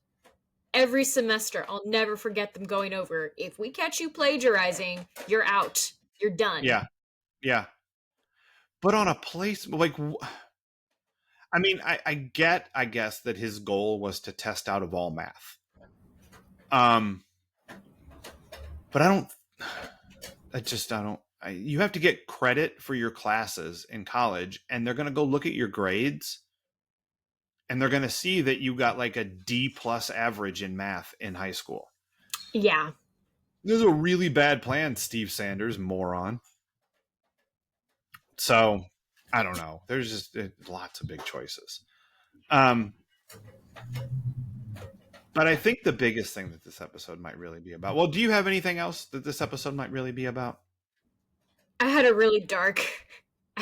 every semester. I'll never forget them going over, "If we catch you plagiarizing, you're out. You're done." Yeah, yeah. But on a placement, like, I mean, I guess that his goal was to test out of all math. But I don't. You have to get credit for your classes in college, and they're going to go look at your grades. and they're going to see that you got like a D plus average in math in high school. Yeah. This is a really bad plan, Steve Sanders, moron. So I don't know. There's just lots of big choices. But I think the biggest thing that this episode might really be about. Well, do you have anything else that this episode might really be about? I had a really dark.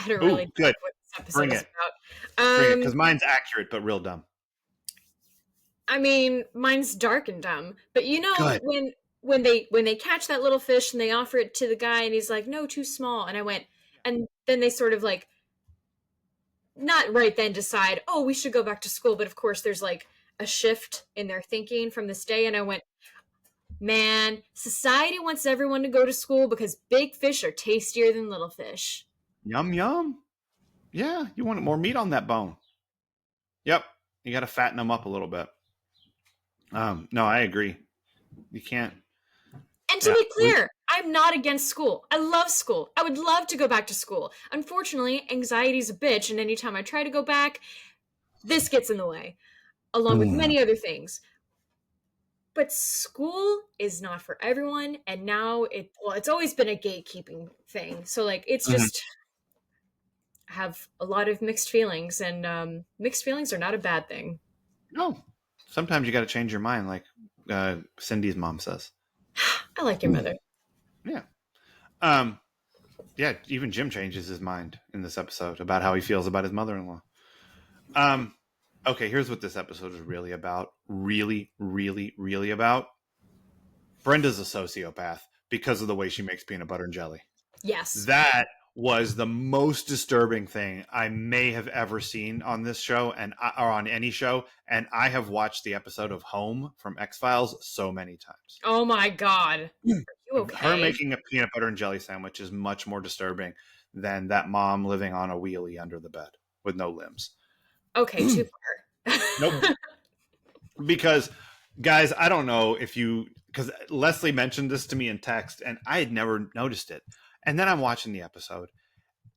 Good. What this episode Bring is it. about. Because mine's accurate but real dumb. I mean, mine's dark and dumb, but you know Good. when they catch that little fish and they offer it to the guy and he's like, no, too small, and I went, and then they sort of like, not right then decide, oh, we should go back to school, but of course there's like a shift in their thinking from this day, and I went, man, society wants everyone to go to school because big fish are tastier than little fish. Yum, yum. Yeah, you want more meat on that bone. Yep, you got to fatten them up a little bit. No, I agree. You can't. And to be clear, I'm not against school. I love school. I would love to go back to school. Unfortunately, anxiety's a bitch, and anytime I try to go back, this gets in the way, along with many other things. But school is not for everyone, and now it's always been a gatekeeping thing. So like it's just I have a lot of mixed feelings, and mixed feelings are not a bad thing. No. Sometimes you got to change your mind, like Cindy's mom says. I like your mother. Yeah. Yeah, even Jim changes his mind in this episode about how he feels about his mother-in-law. Okay, here's what this episode is really about. Really, really, really about. Brenda's a sociopath because of the way she makes peanut butter and jelly. Yes. That was the most disturbing thing I may have ever seen on this show or on any show. And I have watched the episode of Home from X-Files so many times. Oh my God. Are you okay? Her making a peanut butter and jelly sandwich is much more disturbing than that mom living on a wheelie under the bed with no limbs. Okay, too far. Nope. Because, guys, I don't know if because Leslie mentioned this to me in text and I had never noticed it. And then I'm watching the episode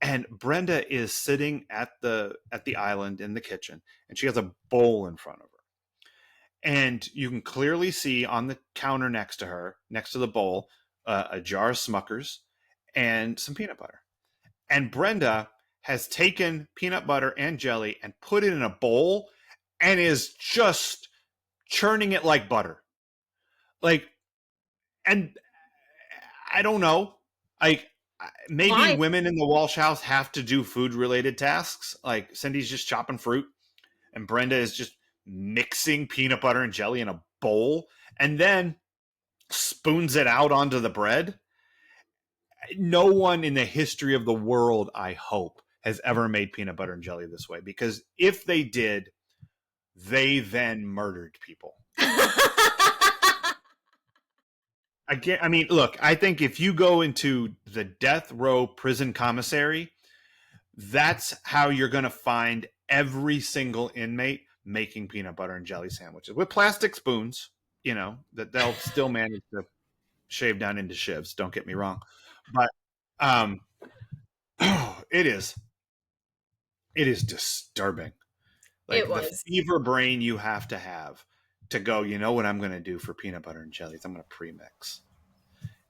and Brenda is sitting at the island in the kitchen and she has a bowl in front of her. And you can clearly see on the counter next to her, next to the bowl, a jar of Smuckers and some peanut butter. And Brenda has taken peanut butter and jelly and put it in a bowl and is just churning it like butter. Like, and I don't know. Maybe Why? women in the Walsh house have to do food-related tasks. Like Cindy's just chopping fruit and Brenda is just mixing peanut butter and jelly in a bowl and then spoons it out onto the bread. No one in the history of the world, I hope, has ever made peanut butter and jelly this way, because if they did, they then murdered people. Again, I mean, look, I think if you go into the death row prison commissary, that's how you're going to find every single inmate making peanut butter and jelly sandwiches with plastic spoons, that they'll still manage to shave down into shivs. Don't get me wrong. But it is disturbing. Like It was. the fever brain you have to go, what I'm going to do for peanut butter and jellies? I'm going to premix.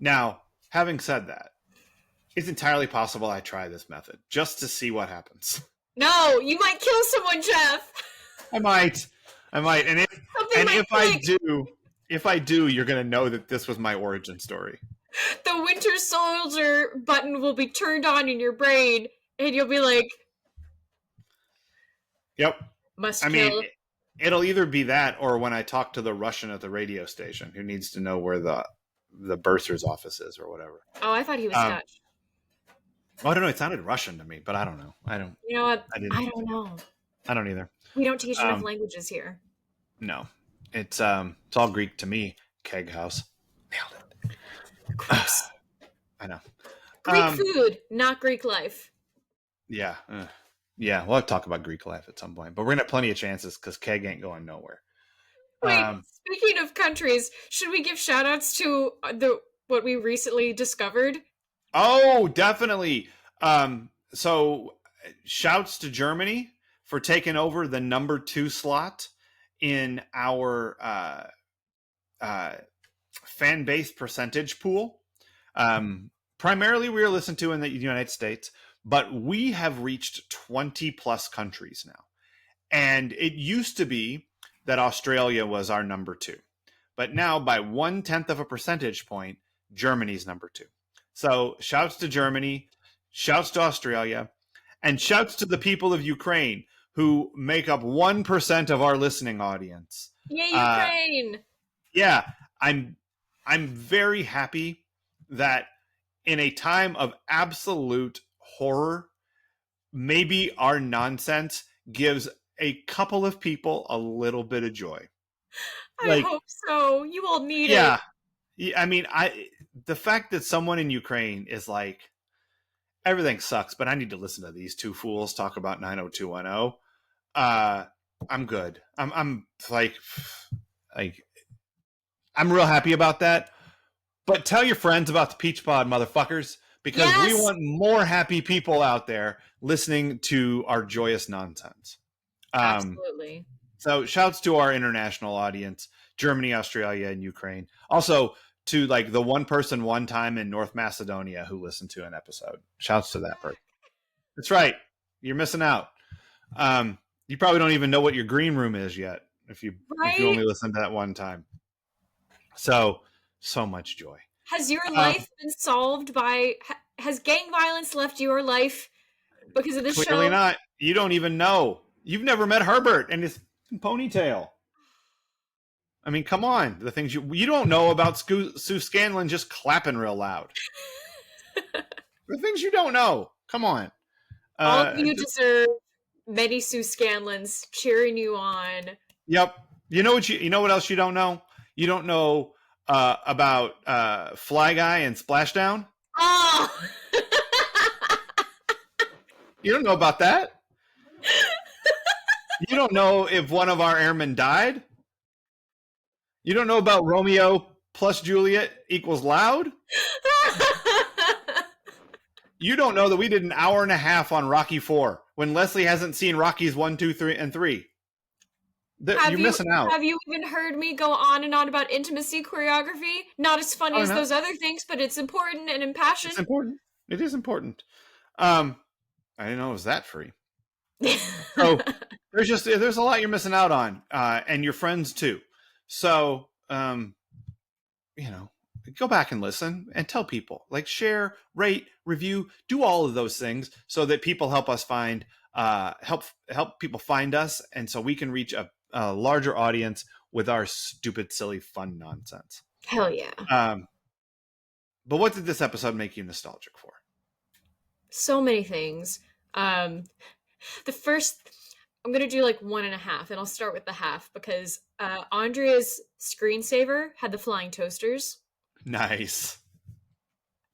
Now, having said that, it's entirely possible I try this method just to see what happens. No, you might kill someone, Jeff. I might. And if I do, you're going to know that this was my origin story. The Winter Soldier button will be turned on in your brain, and you'll be like, "Yep, must kill." Mean, it'll either be that, or when I talk to the Russian at the radio station who needs to know where the bursar's office is or whatever. Oh, I thought he was Dutch. I don't know. It sounded Russian to me, but I don't know. I don't. You know what? I don't know. I don't either. We don't teach enough languages here. No, it's all Greek to me. Keg house. Nailed it. Gross. I know. Greek food, not Greek life. Yeah. Yeah, we'll have to talk about Greek life at some point. But we're going to have plenty of chances because Keg ain't going nowhere. Wait, speaking of countries, should we give shout-outs to what we recently discovered? Oh, definitely. So, shouts to Germany for taking over the number 2 slot in our fan base percentage pool. Primarily, we are listened to in the United States, but we have reached 20 plus countries now. And it used to be that Australia was our number 2. But now, by 1/10 of a percentage point, Germany's number 2. So, shouts to Germany, shouts to Australia, and shouts to the people of Ukraine who make up 1% of our listening audience. Yay, Ukraine! Yeah, I'm very happy that in a time of absolute horror, maybe our nonsense gives a couple of people a little bit of joy. I hope so. You all need it. Yeah. I mean, the fact that someone in Ukraine is like, everything sucks, but I need to listen to these two fools talk about 90210. I'm good. I'm like I'm real happy about that. But tell your friends about the Peach Pod, motherfuckers, because we want more happy people out there listening to our joyous nonsense. Absolutely. So shouts to our international audience, Germany, Australia, and Ukraine. Also to like the one person one time in North Macedonia who listened to an episode. Shouts to that person. That's right. You're missing out. You probably don't even know what your green room is yet if you only listen to that one time. So much joy. Has your life been solved by? Has gang violence left your life because of this show? Clearly not. You don't even know. You've never met Herbert and his ponytail. I mean, come on. The things you don't know about Sue Scanlon just clapping real loud. The things you don't know. Come on. All of you deserve many Sue Scanlons cheering you on. Yep. You know what else you don't know? You don't know about Fly Guy and Splashdown? Oh! You don't know about that? You don't know if one of our airmen died? You don't know about Romeo plus Juliet equals loud? You don't know that we did an hour and a half on Rocky 4 when Leslie hasn't seen Rockies 1, 2, 3, and 3. You're missing out. Have you even heard me go on and on about intimacy choreography? Not as funny as those other things, but it's important and impassioned. It's important. It is important. I didn't know it was that free. So there's a lot you're missing out on, and your friends too. So go back and listen and tell people, like, share, rate, review, do all of those things so that people help us find help people find us, and so we can reach a larger audience with our stupid, silly, fun nonsense. Hell yeah. But what did this episode make you nostalgic for? So many things. The first, I'm going to do like 1.5, and I'll start with the half because Andrea's screensaver had the flying toasters. Nice.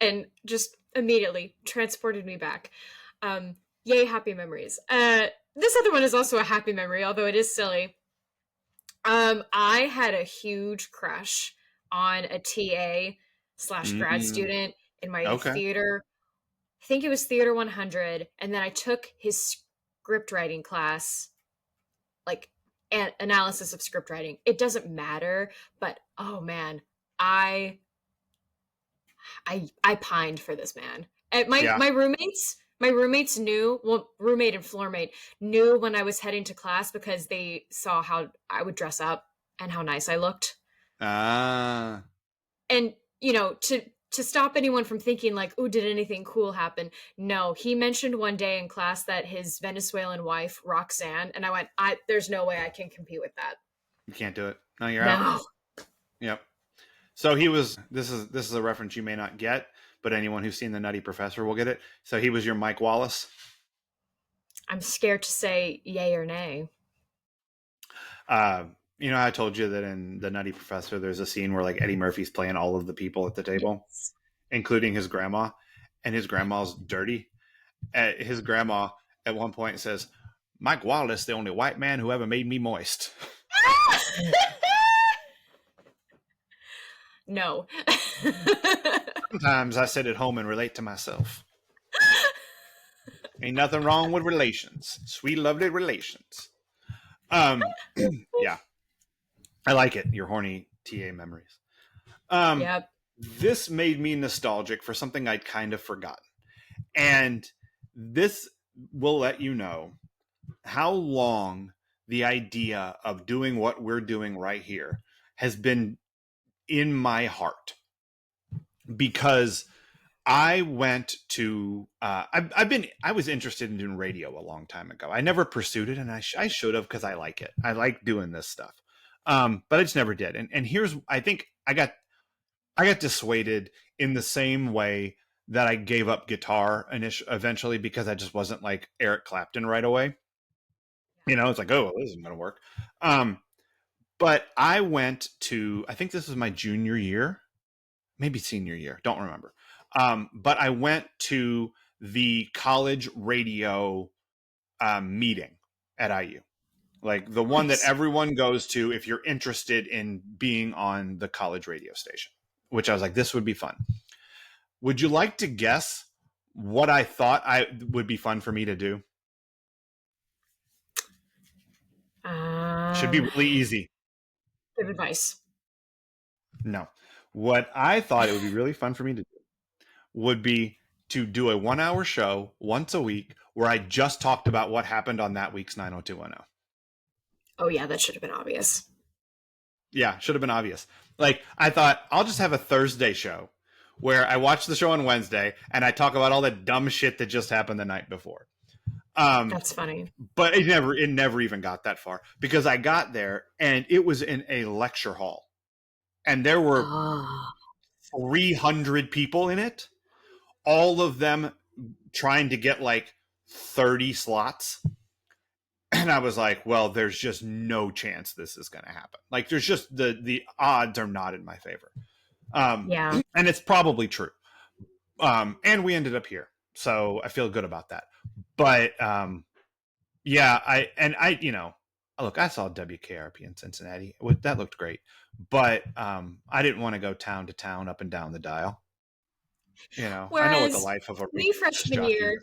And just immediately transported me back. Yay, happy memories. This other one is also a happy memory, although it is silly. I had a huge crush on a TA/grad student in my theater. I think it was Theater 100. And then I took his script writing class, like analysis of script writing. It doesn't matter, but oh man, I pined for this man. My roommates knew, well, roommate and floor mate knew when I was heading to class because they saw how I would dress up and how nice I looked. And, to stop anyone from thinking like, oh, did anything cool happen? No, he mentioned one day in class that his Venezuelan wife, Roxanne, and I went, there's no way I can compete with that. You can't do it. No, you're out. Yep. So this is a reference you may not get, but anyone who's seen The Nutty Professor will get it. So he was your Mike Wallace? I'm scared to say yay or nay. I told you that in The Nutty Professor, there's a scene where like Eddie Murphy's playing all of the people at the table, including his grandma, and his grandma's dirty. His grandma at one point says, "Mike Wallace, the only white man who ever made me moist." No. Sometimes I sit at home and relate to myself. Ain't nothing wrong with relations. Sweet, lovely relations. Yeah, I like it. Your horny TA memories. Yep. This made me nostalgic for something I'd kind of forgotten. And this will let you know how long the idea of doing what we're doing right here has been in my heart. Because I went to, I was interested in doing radio a long time ago. I never pursued it, and I should have, because I like it. I like doing this stuff. But I just never did. And here's, I think I got dissuaded in the same way that I gave up guitar eventually, because I just wasn't like Eric Clapton right away. You know, it's like, oh, this isn't going to work. But I went to, I think this was my junior year, maybe senior year, don't remember. But I went to the college radio meeting at IU, like the one that everyone goes to if you're interested in being on the college radio station, which I was like, this would be fun. Would you like to guess what I thought I would be fun for me to do? Should be really easy. Good advice. No. What I thought it would be really fun for me to do would be to do a 1 hour show once a week where I just talked about what happened on that week's 90210. Oh yeah, that should have been obvious. Yeah, should have been obvious. Like, I thought I'll just have a Thursday show where I watch the show on Wednesday and I talk about all the dumb shit that just happened the night before. That's funny. But it never even got that far, because I got there and it was in a lecture hall and there were 300 people in it, all of them trying to get like 30 slots. And I was like, well, there's just no chance this is going to happen. Like, there's just the odds are not in my favor. Yeah. And it's probably true. And we ended up here, so I feel good about that. But yeah, I you know, look, I saw WKRP in Cincinnati. That looked great. But I didn't want to go town to town, up and down the dial. You know, I know what the life of a freshman year.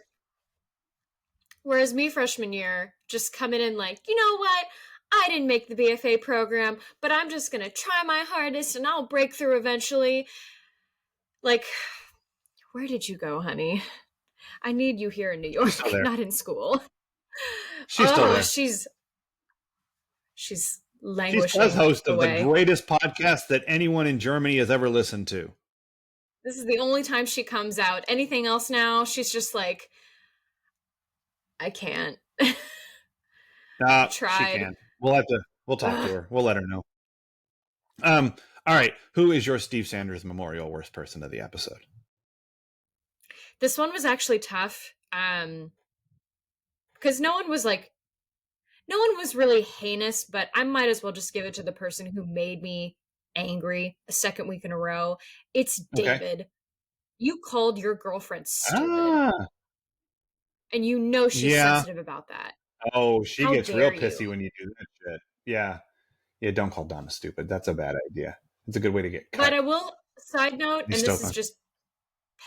Whereas me freshman year, just coming in like, you know what? I didn't make the BFA program, but I'm just going to try my hardest and I'll break through eventually. Like, where did you go, honey? I need you here in New York, not in school. She's still there. She's languishing. She's host of the greatest podcast that anyone in Germany has ever listened to. This is the only time she comes out. Anything else now, she's just like, I can't. Tried. She can. We'll talk to her. We'll let her know. All right. Who is your Steve Sanders Memorial worst person of the episode? This one was actually tough. Because no one was really heinous, but I might as well just give it to the person who made me angry a second week in a row. It's David. Okay. You called your girlfriend stupid. And you know she's sensitive about that. Oh, she gets real pissy when you do that shit. Yeah. Yeah, don't call Donna stupid. That's a bad idea. It's a good way to get cut. But I will, side note, and this is just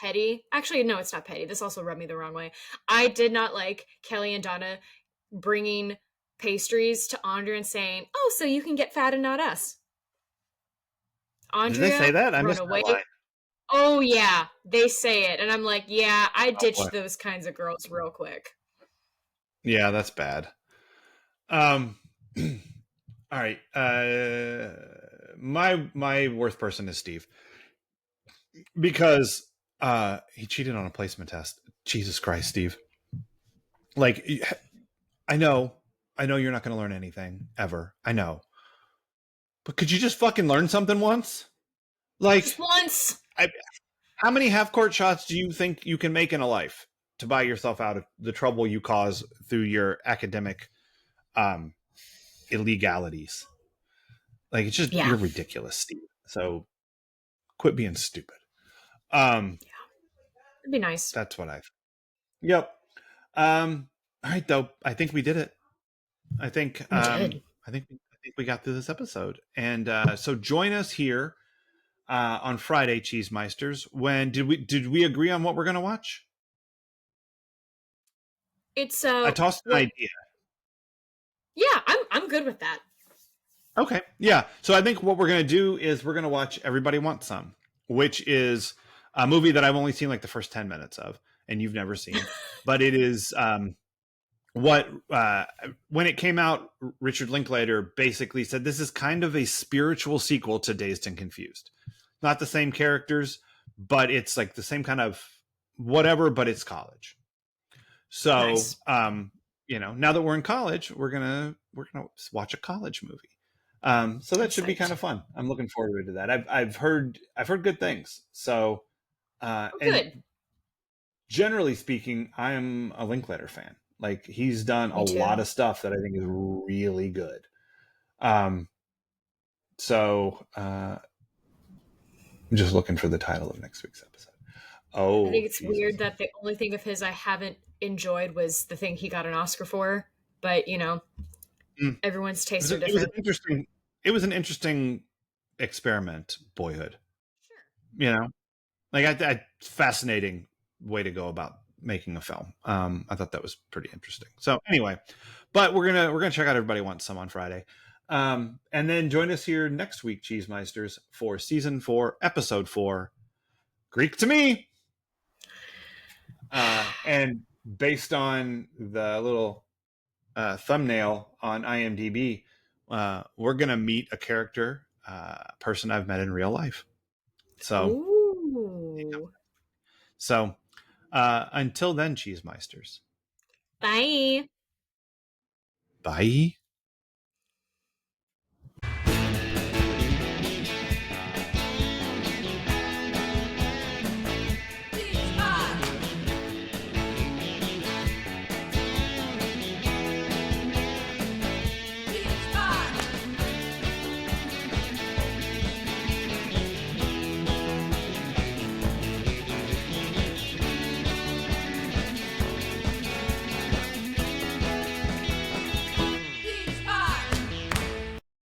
petty. Actually, no, it's not petty. This also rubbed me the wrong way. I did not like Kelly and Donna bringing pastries to Andrea and saying, oh, so you can get fat and not us. Andrea, did they say that? I missed that line. Oh, yeah, they say it. And I'm like, yeah, I ditched those kinds of girls real quick. Yeah, that's bad. All right. My worst person is Steve. Because he cheated on a placement test. Jesus Christ, Steve. Like, I know you're not going to learn anything, ever. I know. But could you just fucking learn something once? Like, just once. How many half-court shots do you think you can make in a life to buy yourself out of the trouble you cause through your academic illegalities? Like, it's just, you're ridiculous, Steve. So quit being stupid. It'd be nice. That's what Yep. All right, though. I think we did it. I think we got through this episode. And so join us here on Friday, Cheesemeisters. When did we agree on what we're going to watch? It's I tossed an what idea. yeah, I'm good with that. Okay. Yeah. So I think what we're going to do is we're going to watch Everybody Wants Some, which is a movie that I've only seen like the first 10 minutes of and you've never seen. But it is what, when it came out, Richard Linklater basically said this is kind of a spiritual sequel to Dazed and Confused. Not the same characters, but it's like the same kind of whatever, but it's college. So, Nice. now that we're in college, we're gonna watch a college movie. So I'm that should be kind psyched. of fun. I'm looking forward to that. I've heard good things. So, Oh, and good. generally speaking, I'm a Linklater fan. Like he's done a Me lot too. of stuff that I think is really good. Um, so I'm just looking for the title of next week's episode. I Oh think it's Jesus! weird that the only thing of his I haven't enjoyed was the thing he got an Oscar for. But Mm. everyone's It was, tastes are it was an different. interesting. It was an interesting experiment. Boyhood. Sure. Like fascinating way to go about making a film. I thought that was pretty interesting. So anyway, but we're gonna check out Everybody Wants Some on Friday, and then join us here next week, Cheese Meisters, for season 4, episode 4, Greek to Me. And based on the little thumbnail on IMDb, we're gonna meet a character, person I've met in real life. So Ooh. so until then, Cheese Meisters. Bye. Bye.